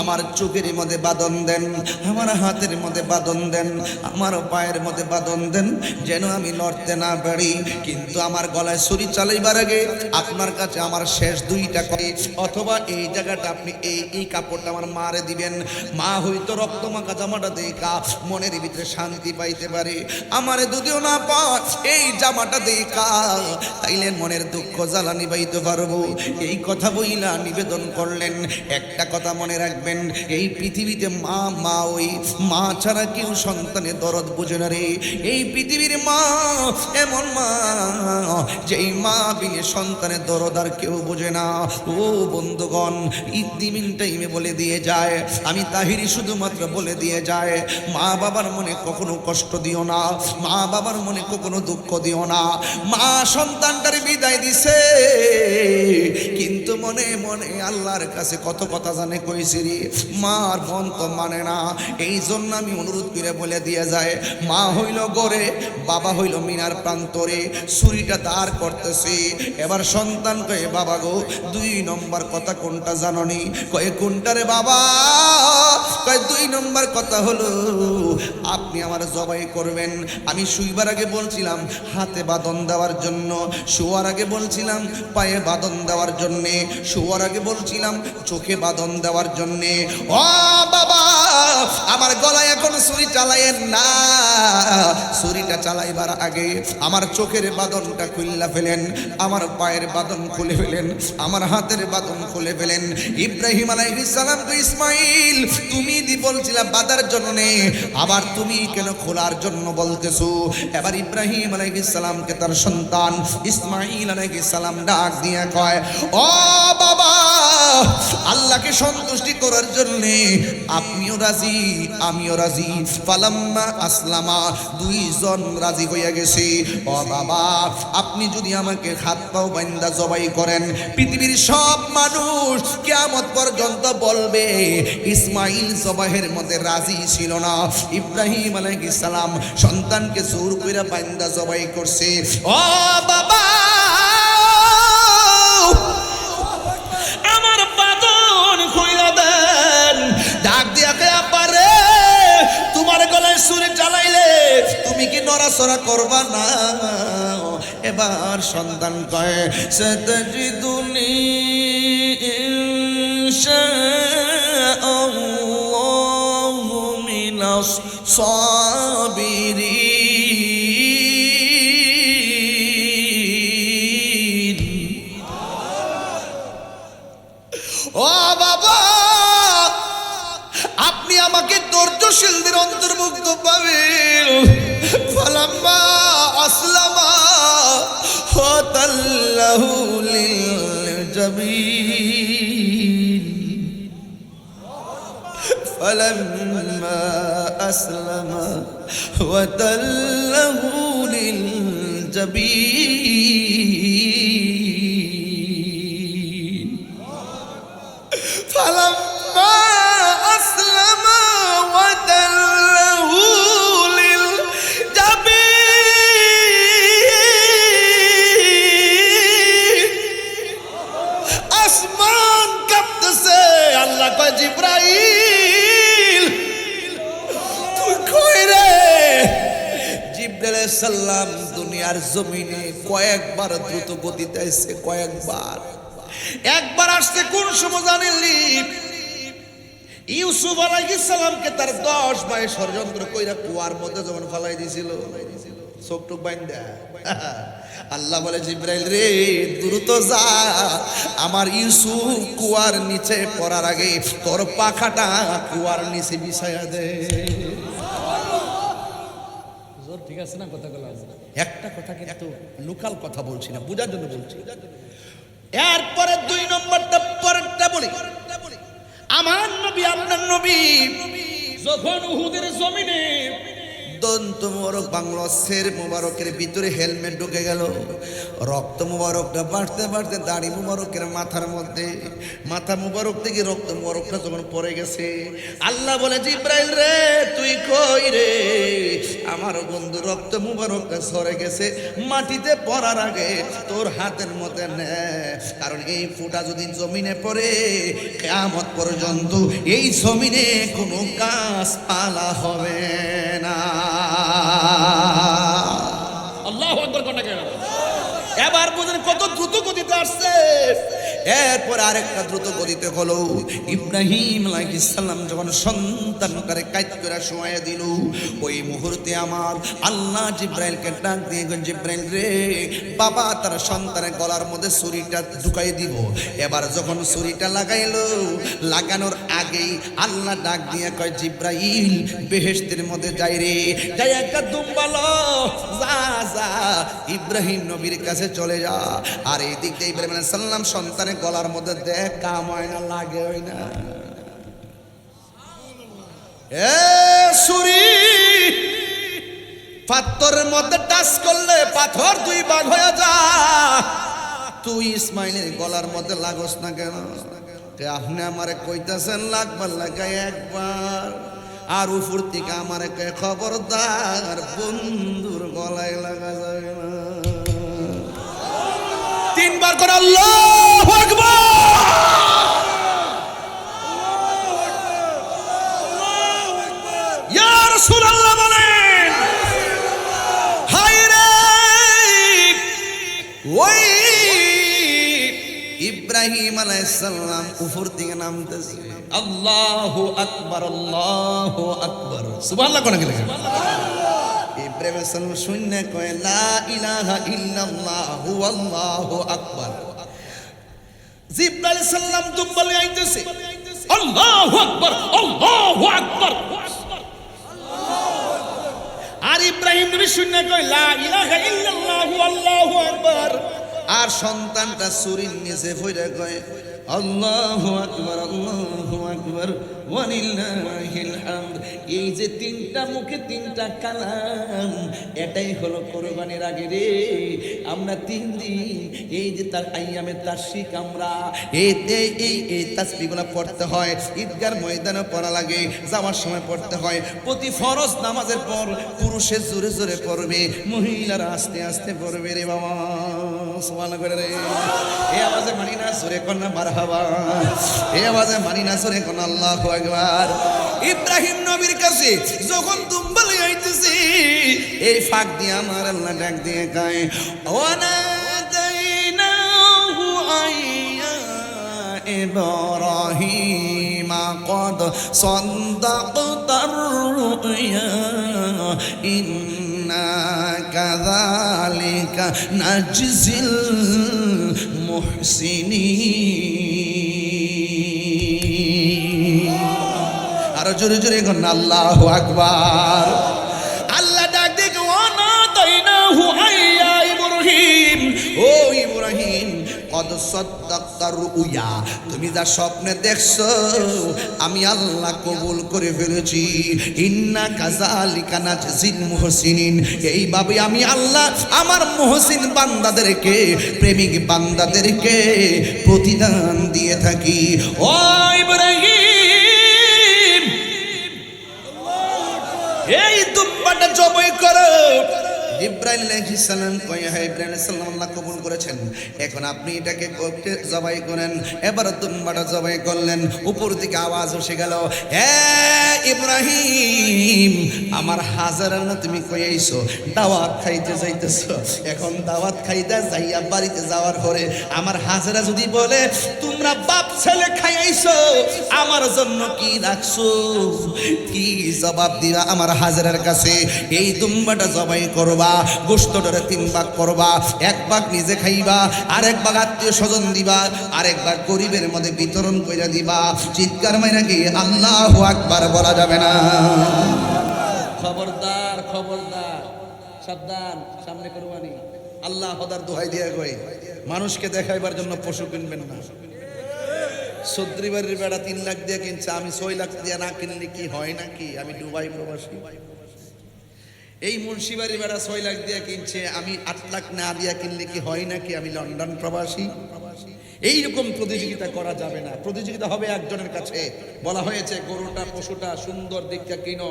আমার চোখের মধ্যে বাঁধন দেন, আমার হাতের মধ্যে বাঁধন দেন, আমার পায়ের মধ্যে বাঁধন দেন, যেন আমি নড়তে না পারি। কিন্তু আমার গলায় ছুরি চালাইবার আগে আপনার কাছে আমার শেষ দুইটা করে, অথবা এই জায়গাটা আপনি এই কাপড়টা আমার মারে দিবেন। মা হয়তো রক্তমাখা জামাটা দেখা মনের ভিতরে শান্তি পাইতে পারে, আমারে যদিও না পায় এই জামাটা দেখা তাইলে মনের দুঃখ জ্বালা নিবাইতে পারবো। এই কথা বইলা নিবেদন করলেন। একটা কথা মনে রাখবেন, এই পৃথিবীতে মা ওই মা ছাড়া কেউ সন্তানের দরদ বুঝে না রে। এই পৃথিবীর মা এমন মা যেই মা বিনে সন্তানের দরদ আর কেউ বোঝে না। ও বন্ধুগণ, ইতিমিন টাইমে বলে দিয়ে যায়, আমি তাহিরি শুধুমাত্র বলে দিয়ে যায়, মা বাবার মনে কখনো কষ্ট দিও না, মা বাবার মনে কখনো দুঃখ দিও না। মা সন্তানটার বিদায় দিছে, কিন্তু মনে মনে আল্লাহর কাছে কত কথা জানে কইছি রে, মার মন তো মানে না। এই জন্য আমি অনুরোধ করে বলে দিয়ে যায়, মা হইল গড়ে, বাবা হইল মিনার প্রান্তরে, ছুরিটা দাঁড় করতেছে। এবার সন্তান কয়ে, বাবা গো, 2 নম্বর কথা কোনটা জাননি? কয়ে কোনটা রে বাবা? কয়ে 2 নম্বর কথা হলো আপনি আমার জবাই করবেন। আমি শুইবার আগে বলছিলাম হাতে বাঁধন দেওয়ার জন্য, শোয়ার আগে বলছিলাম পায়ে বাঁধন দেওয়ার জন্যে, শোয়ার আগে বলছিলাম চোখে বাঁধন দেওয়ার জন্যে। ও বাবা, আমার গলায় এখন ছুরি চালাইয়েন না। ছুরিটা চালাইবার আগে আমার চোখের বাঁধনটা খুললা ফেলেন, আমার পায়ের বাঁধন খুলে ফেলেন, আমার হাতের বাঁধন খুলে ফেলেন। ইব্রাহিম আলাইহিস সালাম তো ইসমাইল তুমি বলছিলা বাঁধার জন্য, আবার তুমি কেন খোলার জন্য বলতেছো? এবার ইব্রাহিম আলাইহিস সালামকে তার সন্তান ইসমাইল আলাইহিস সালাম ডাক দিয়ে কয়, ও বাবা, আল্লাহকে সন্তুষ্টি করার জন্য আপনিও রাজি আমিও রাজি। ফালাম্মা আসলামা, 2 জন রাজি হইয়া গেছে। ও বাবা, আপনি যদি আমাকে হাত পাও বান্দা জবাই করেন, পৃথিবীর সব মানুষ কিয়ামত পর্যন্ত বলবে ইসমাইল জবাহের মধ্যে রাজি ছিল না। ইব্রাহিম আলাইহিস সালাম সন্তানকে জোর কইরা বান্দা জবাই করছে। ও বাবা, আমার বাঁধন খুইলা দেন। ডাক দিয়া কে, আপারে, তোমার গলায় ছুরি চালাইলে তুমি কি নড়াচড়া করবা না? এবার সন্তান কয়, সাতাজিদুনি ইনশাআল্লাহু মিনাস সাবিরিন। ও বাবা, আপনি আমাকে ধৈর্যশীলদের অন্তর্ভুক্ত পাবেন। ফালাম্মা আসলামা ফাতাল্লাহু লিল জাবিন। ফালাম্মা আসলামা ওয়াতাল্লাহু লিল জাবিন। ফালাম্মা আসলামা ওয়াতাল্লাহু লিল জাবিন। আসমান কাঁপতেছে। আল্লাহ কয়, জিবরাইল তুই কই রে? জিবরাইল আলাইহিস সালাম দুনিয়ার জমিনে কয়েকবার দ্রুত গতিতে আসছে, কয়েকবার। একবার আসছে কোন সময় জানেননি? ইউসুফ আলাইহিস সালামকে তার 10 ভাই ষড়যন্ত্র কইরা কুয়ার মধ্যে যখন ফেলাই দিয়েছিল, চোখটুক বাইন্দা, আল্লাহ বলে, জিবরাইল রে, দ্রুত যা, আমার ইউসুফ কুয়ার নিচে পড়ার আগে তোর পাখাটা কুয়ার নিচে বিছায়া দে। ঠিক আছে না কথাগুলো? একটা কথা কিন্তু লোকাল কথা বলছি না, বুঝার জন্য বলছি। এরপরে 2 নম্বরটা পরেরটা বলি। আমার নবী, আপনার নবী যখন উহুদের জমিনে দন্ত মুবারক বাংলা শের মুবারকের ভিতরে হেলমেট ঢুকে গেল। রক্ত মুবারকটা বাড়তে বাড়তে দাড়ি মুবারকের মাথার মধ্যে, মাথা মুবারক থেকে রক্ত মুবারকটা যখন পড়ে গেছে, আল্লাহ বলে জিব্রাইল রে তুই কই রে? আমার বন্ধু রক্ত মুবারকটা সরে গেছে, মাটিতে পড়ার আগে তোর হাতের মধ্যে নে, কারণ এই ফুটা যদি জমিনে পড়ে কিয়ামত পর্যন্ত এই জমিনে কোনো গাছপালা হবে না। আল্লাহু আকবার কোন কেন? এবার বুঝেন কত দ্রুত গতিতে আসছে। এরপর আরেকটা দ্রুত গতিতে হলো, ইব্রাহিম আলাইহিস সালাম যখন সন্তানটারে কাইত করে শোয়া দিল, ওই মুহূর্তে আমার আল্লাহ জিব্রাইলকে ডাক দিয়ে জিব্রাইল রে, বাবা তার সন্তানের গলার মধ্যে ছুরিটা ঢুকাই দিব। এবার যখন ছুরিটা লাগাইলো, লাগানোর আগেই আল্লাহ ডাক দিয়ে কয় জিব্রাইল বেহেশতের মধ্যে যাই রে, যাই একটা দুম্বালো, যা যা ইব্রাহিম নবীর কাছে চলে যা। আর এই দিক দিয়ে ইব্রাহিম আলাইহিস সালাম সন্তানের গলার মধ্যে দেখ কাম হয় না, লাগে হয় না। এ ছুরি পাথরের মধ্যে টাচ করলে পাথর দুই ভাগ হয়ে যা, তুই ইসমাইলের গলার মধ্যে লাগোস না কেন? আপনি আমারে কইতাছেন লাগবার লাগাই একবার, আর উপর থেকে আমারে কয় খবরদার বন্ধুর গলায় লাগা যাবে না। তিনবার করে আল্লাহু আকবার। ইয়া রাসূলুল্লাহ বলেন, হায় রে ওই ইব্রাহিম আলাইহিস সালাম উপর থেকে নামতেছে, আল্লাহু আকবার, আল্লাহু আকবার, সুবহানাল্লাহ কোন কি লাগে? ইব্রাহিম আলাইহিস সালাম শূন্য কয় লা ইলাহা ইল্লাল্লাহু আল্লাহু আকবার। জিব্রাইল আলাইহিস সালাম দুম্বালে আইতেছে, আল্লাহু আকবার, আল্লাহু আকবার। আর ইব্রাহিম নবী শূন্য কয় লা ইলাহা ইল্লাল্লাহু আল্লাহু আকবার। আর সন্তানটা ছুরির নিচে পড়ে কয় আল্লাহু আকবার, আল্লাহু আকবার, ওয়ালিল্লাহিল হামদ। এই যে তিনটা মুখে তিনটা কালাম, এটাই হলো কোরবানির আগে রে। আমরা 3 দিন এই যে তার আইয়ামে তাশরিক, আমরা এই তাসবিহগুলো পড়তে হয়, ঈদগার ময়দানে পড়া লাগে, যাওয়ার সময় পড়তে হয়। প্রতি ফরজ নামাজের পর পুরুষে জোরে জোরে পড়বে, মহিলারা আস্তে আস্তে পড়বে রে বাবা। সুবহানাল্লাহ করে রে, এই আওয়াজে মানি না জোরে কন্যা মারহাবা, এই আওয়াজে মানি না জোরে কন্যা আল্লাহু আকবার। ইব্রাহিম নবীর কাছে যখন দুম্বালে আইতেছে, এই ফাঁক দিয়ে আমার আল্লাহ ডাক দিয়ে গায়, ওয়ানাদাইনাহু আইয়া ইব্রাহিম قد صدقت الرؤيا إنا كذلك نجزي المحسنين। আরো জোরে জোরে কোন আল্লাহু আকবার। আল্লাহ ডাক দিয়ে ওয়ানাদাইনাহু আইয়া ইব্রাহিম, ও ইব্রাহিম কদ সাদ্দাক্তার রুয়া, তুমি যা স্বপ্নে দেখছো আমি আল্লাহ কবুল করে ফেলেছি। ইন্না কাযালিকা নাজজিল মুহসিনিন, এইভাবে আমি আল্লাহ আমার মুহসিন বান্দাদেরকে, প্রেমিক বান্দাদেরকে প্রতিদান দিয়ে থাকি। ও ইব্রাহিম, এই দুম্বাটা জবাই করো। ইব্রাহিম আলাইহিস সালাম কয়, হ্যাঁ ইব্রাহিম আলাইহিস সালাম আল্লাহ কবুল করেছেন, এখন আপনি এটাকে জবাই করেন। এবার দুম্বাটা জবাই করলেন, উপর থেকে আওয়াজ এসে গেল, হে ইব্রাহিম, আমার হাজার না তুমি কই আইছো, দাওয়াত খাইতে যাইতেছো। এখন দাওয়াত খাইতে যাইয়া বাড়িতে যাওয়ার পরে আমার হাজারা যদি বলে তোমরা বাপ ছেলে খাই আইছো, আমার জন্য কি রাখছো, কি জবাব দিবা আমার হাজারার কাছে? এই দুম্বাটা জবাই করবা, গোশতটারে 3 ভাগ করবা, 1 ভাগ নিজে খাইবা, আর 1 ভাগ আত্মীয় স্বজন দিবা, আর 1 ভাগ গরিবের মধ্যে বিতরণ কইরা দিবা। চিৎকার মাইরা কি আল্লাহু আকবার বলা যাবে না? খবরদার খবরদার, সাবধান, সামনে কুরবানি। আল্লাহ খোদার দোহাই দিয়ে কই, মানুষকে দেখাইবার জন্য পশু কিনবেন না। সদ্রিবাড়ির বেড়া 3 লাখ দিয়ে কিনছে, আমি 6 লাখ দিয়ে না কিনলে কি হয় নাকি? আমি দুবাই প্রবাসী। এই মুন্সিবাড়ি বেড়া 6 লাখ দিয়ে কিনছে, আমি 8 লাখ না দিয়া কিনলে কি হয় নাকি? আমি লন্ডন প্রবাসী। এইরকম প্রতিযোগিতা করা যাবে না। প্রতিযোগিতা হবে একজনের কাছে। বলা হয়েছে গরুটা পশুটা সুন্দর দেখতে কিনো,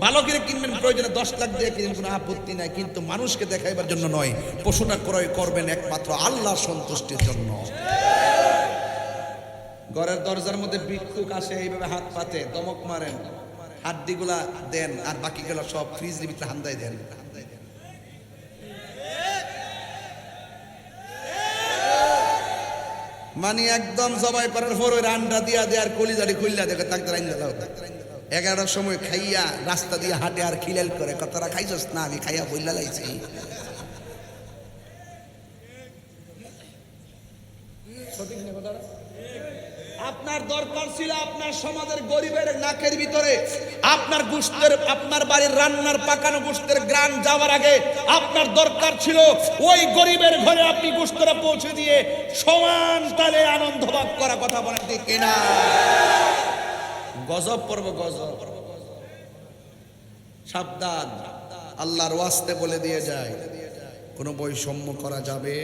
ভালো করে কিনবেন, প্রয়োজনে 10 লাখ দিয়ে কিনবেন, কোনো আপত্তি নাই, কিন্তু মানুষকে দেখাইবার জন্য নয়। পশুটা ক্রয় করবেন একমাত্র আল্লাহর সন্তুষ্টির জন্য। ঘরের দরজার মধ্যে ভিক্ষুক আসে, এইভাবে হাত পাতে, দমক মারেন, হাড্ডিগুলা দেন, আর বাকিগুলো সব ফ্রিজের ভিতরে হান্দাই দেন। মানে একদম জবাই করার পর ওই রান্না দিয়া দেয়ার কলিজাড়ি খুললা দেখে তাকে রাইন দিলাও। 11টার সময় খাইয়া রাস্তা দিয়ে হাঁটে আর খিলাল করে, কতটা খাইছস? না, আমি খাইয়া বইলা লাইছি। আপনার দরকার ছিল আপনার সমাজের গরিবের নাকের ভিতরে আপনার গোশতের, আপনার বাড়ির রান্নার পাকানো গোশতের গ্রান যাওয়ার আগে আপনার দরকার ছিল ওই গরিবের ঘরে আপনি গোশতটা পৌঁছে দিয়ে সমান তালে আনন্দ ভাগ করা। কথা বলেন ঠিক কিনা? গজব পড়ব, গজব। সাবধান, আল্লাহর ওয়াস্তে বলে দিয়ে যায়, কোনো বৈষম্য করা যাবে।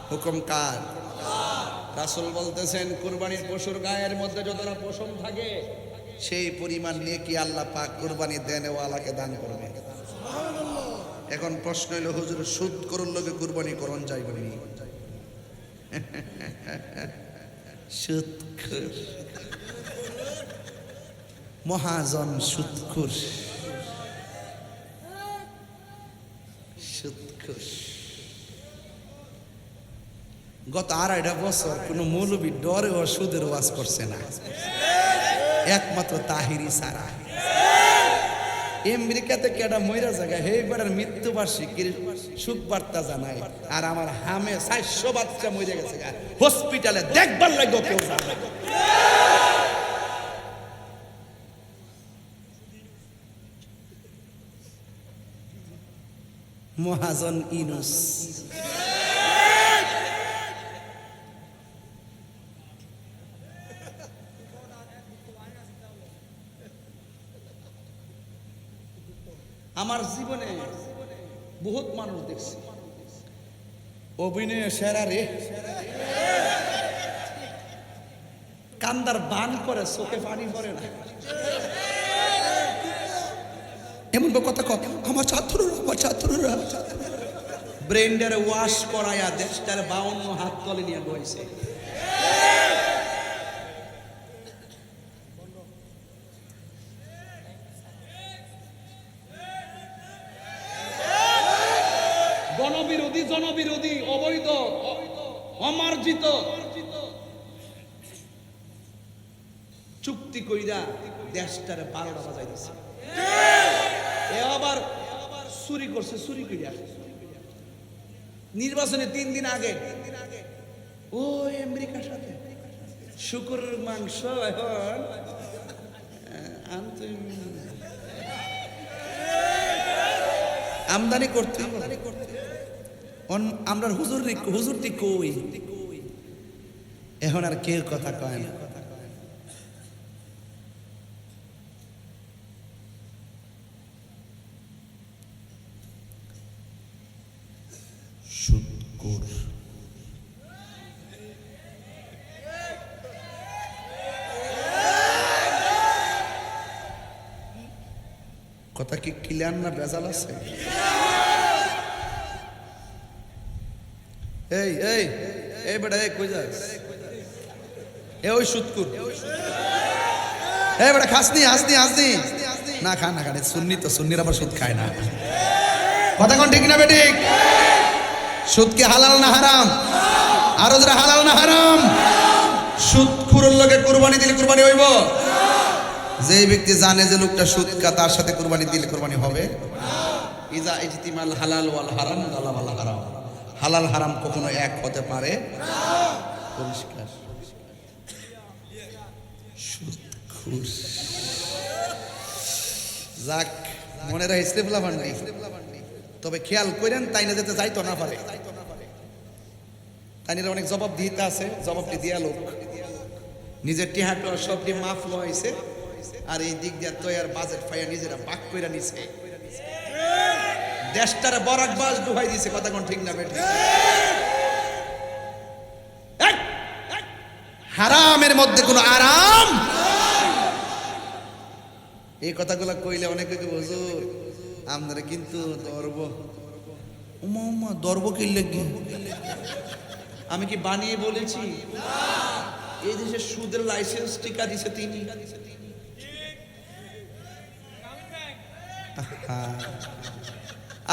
হুকুম কার? রাসূল বলতেছেন কুরবানির পশুর গায়ের মধ্যে যতটা পশম থাকে সেই পরিমাণ নিয়ে কি আল্লাহ পাক কুরবানি দেনওয়ালাকে দান করবে। এখন প্রশ্ন হলো, হুজুর সুদ করুন লোকে কুরবানি করন যাইবে নি? সুদখোর মহাজন, সুদখোর, সুদখোর। গত 2.5 বছর কোন মৌলবী ডরে ও সুদের ওয়াজ করছে না, একমাত্র তাহিরি সারা। আমেরিকাতে কেডা মইরা জায়গা হে বেড়ার মৃত্যুবার্ষিকীর সুখ বার্তা জানায়, আর আমার হামে 400 বাচ্চা মরে গেছে হসপিটালে, দেখবার লাগবে কেউ জানে। মহাজন ইনুস আমার জীবনে বহুত মানুষ দেখছি অভিনয় সেরা রে, কান্দার বান করে, চোখে পানি পড়ে না, এমন কথা কয় আমার ছাত্ররা, আমার ছাত্ররা। ব্রেন্ডারে ওয়াশ করায়া দেশটার 52 হাত তলে নিয়ে বইছে। গণবিরোধী, জনবিরোধী, অবৈধ, অমার্জিত চুক্তি কইরা দেশটারে 12টা বাজাই দিছে। এ আবার চুরি করছে, চুরি কইরা নির্বাচনে 3 দিন আগে ও আমেরিকার সাথে শুকুরের মাংস এখন আমদানি করতে, আমরা হুজুরটি কই, এখন আর কেউ কথা কয় না। সুদখোর কথা কি ক্লিয়ার না ভেজাল আছে? এই এই এই বেটা, এই কই যাস? এ ওই সুদখোর, এই বেটা খাসনি, হাসনি, হাসনি না, খা না, খানে সুন্নি তো, সুন্নির আবার সুদ খায় না। কথা কোন ঠিক না বেঠিক? সুদ কি হালাল না হারাম? আরো যারা হালাল না হারাম? সুদখোরের লগে কুরবানি দিলে কুরবানি হইব? যে ব্যক্তি জানে যে লোকটা সুদ খা, তার সাথে কুরবানি দিলে কুরবানি হবে? ইজা ইজতিমাল হালাল ওয়াল হারাম গালাবাল হারাম। হালাল হারাম কখনো এক হতে পারে না। পরিষ্কার। সুদখোর যাক, মনে রাখে ইসলাম ভান্ডি, তবে খেয়াল করেন তাই না যেতে যাইতো না পারে, তাই অনেক জবাব দিতে আছে, জবাবটি দিয়া লোক নিজের টিহাটো সবটি মাফ লইছে, আর এই দিক দিয়ে তৈয়ার বাজেট ফাইয়া নিজেরা বাক কইরা নিছে। দেশটার বরাক বাস ডুবাই দিছে, কথা কোন ঠিক না বেঠে? হারামের মধ্যে কোনো আরাম। এই কথাগুলো কইলে অনেকে হুজুর আমরা কিন্তু ধরব, উমা ধরব কিনলে কি? আমি কি বানিয়ে বলেছি? এই দেশে সুদের লাইসেন্স টিকা দিছে তিনি।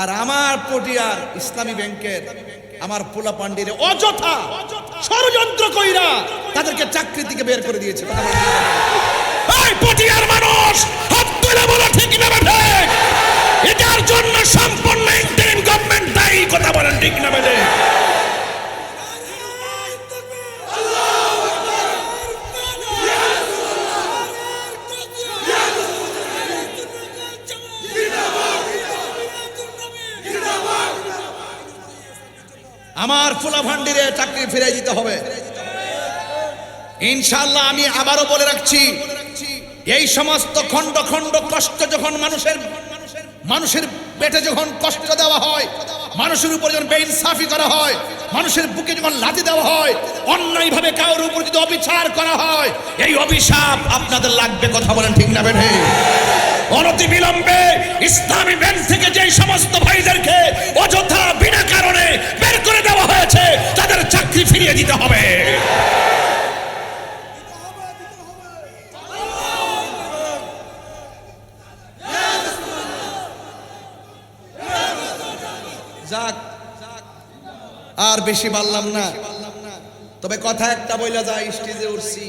আর আমার পটিয়ার ইসলামী ব্যাংকের আমার পোলা পান্ডিরে অযথা ষড়যন্ত্র কইরা তাদেরকে চাকরি থেকে বের করে দিয়েছে। কথা বলেন। এই পটিয়ার মানুষ হাত তুলে বলো ঠিক না বেঠে? এটার জন্য সম্পূর্ণ ইন্টারিম গভর্নমেন্ট দায়ী, কথা বলেন ঠিক না বেঠে? আমার পোলা ভান্ডিরে চাকরি ফিরাই দিতে হবে ইনশাআল্লাহ। আমি আবারও বলে রাখছি, এই সমস্ত খণ্ড খণ্ড কষ্ট যখন মানুষের পেটে যখন কষ্ট দেওয়া হয়, মানুষের উপর যখন বেইনসাফি করা হয়, মানুষের বুকে যখন লাথি দেওয়া হয়, অন্যায়ভাবে কারোর উপর যদি অবিচার করা হয়, এই অভিশাপ আপনাদের লাগবে। কথা বলেন ঠিক না বেঠে? অনতি বিলম্বে ইসলামী ব্যাংক থেকে যে সমস্ত ভাইদেরকে অযথা বিনা কারণে বের করে দেওয়া হয়েছে তাদের চাকরি ফিরিয়ে দিতে হবে। যাক, আর বেশি বললাম না, তবে কথা একটা বইলা যায়। স্টেজে উঠছি,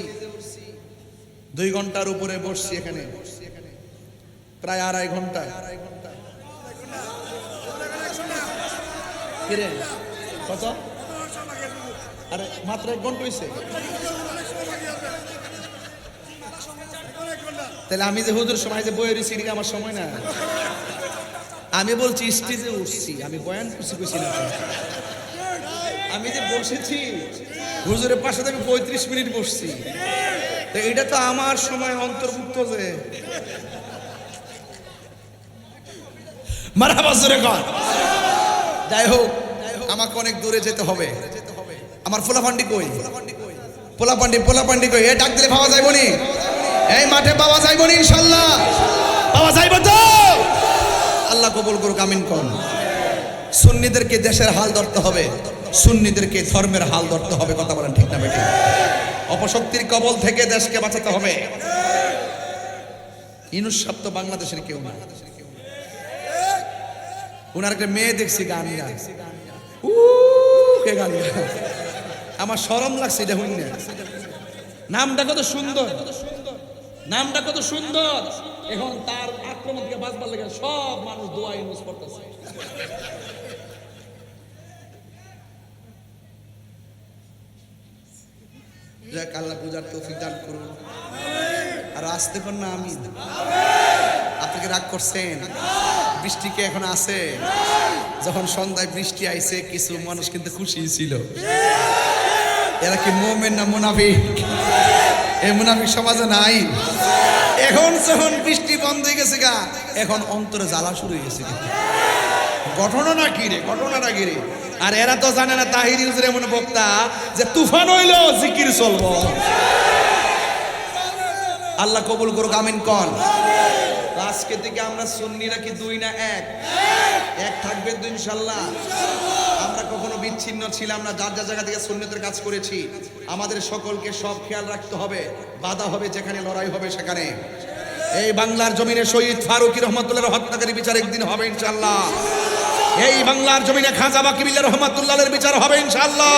2 ঘন্টার উপরে বসছি এখানে, প্রায় 2.5 ঘন্টা। কিরে কত? আরে মাত্র 1 ঘন্টা হইছে। তাহলে আমি যে হুজুর সময় যে বইয়ের রয়েছি আমার সময় না। আমি বলছি স্টেজে উঠছি, আমি বয়ান করছি না। আমি যে বসেছি হুজুরের পাশে আমি 35 মিনিট বসছি, তো এটা তো আমার সময় অন্তর্ভুক্ত। যে মারহাবা জোরে কর। যাই হোক, আমাকে অনেক দূরে যেতে হবে। আমার পোলাপান্ডি কই? পোলাপান্ডি কই? এ ডাক দিলে পাওয়া যাইব নি? এই মাঠে পাওয়া যাইব নি? ইনশাআল্লাহ পাওয়া যাইব তো? আল্লাহ কবুল করুক, আমিন কোন। সুন্নিদেরকে দেশের হাল ধরতে হবে, সুন্নিদেরকে ধর্মের হাল ধরতে হবে। কথা বলেন ঠিক না বেঠিক? অপশক্তির কবল থেকে দেশকে বাঁচাতে হবে। ইনুস সাহেব তো বাংলাদেশের কেউ না। উনার একটা মেয়ে দেখছি গান গায়, কে গান গায়? আমার শরম লাগছে এটা হইন না। নামটা কত সুন্দর, নামটা কত সুন্দর। এখন তার আক্রমণ থেকে বাঁচবার লেগে সব মানুষ দোয়া ইউজ করতেছে। যাক, আল্লাহ পূজার তৌফিক দান করুন। আর আসতে পার না আমি, আপনাকে রাগ করছেন? বৃষ্টি কি এখন আছে? যখন সন্ধ্যায় বৃষ্টি আইছে কিছু মানুষ কিন্তু খুশি ছিল। এরা কি মুমিন না মুনাফিক? এই মুনাফিক সমাজে নাই। এখন যখন বৃষ্টি বন্ধ হয়ে গেছে গা, এখন অন্তরে জ্বালা শুরু হয়ে গেছে। ঘটনাটা কি রে? ঘটনাটা কি রে? আর এরা তো জানে না তাহির হুজুর এমন বক্তা যে তুফান হইলো জিকির চলবো। আল্লাহ কবুল করুক, আমিন কোন। আজকে থেকে আমরা সুন্নিরা কি 2 না 1? এক থাকবে তো ইনশাআল্লাহ। আমরা কখনো বিচ্ছিন্ন ছিলাম না, যার যার জায়গা থেকে সুন্নতের কাজ করেছি। আমাদের সকলকে সব খেয়াল রাখতে হবে। বাধা হবে যেখানে, লড়াই হবে সেখানে। এই বাংলার জমিনে শহীদ ফারুকী রহমাতুল্লাহর হত্যাকারী বিচার একদিন হবে ইনশাআল্লাহ। এই বাংলার জমিনে খাজা বাকি বিল্লাহ রহমাতুল্লাহর বিচার হবে ইনশাআল্লাহ।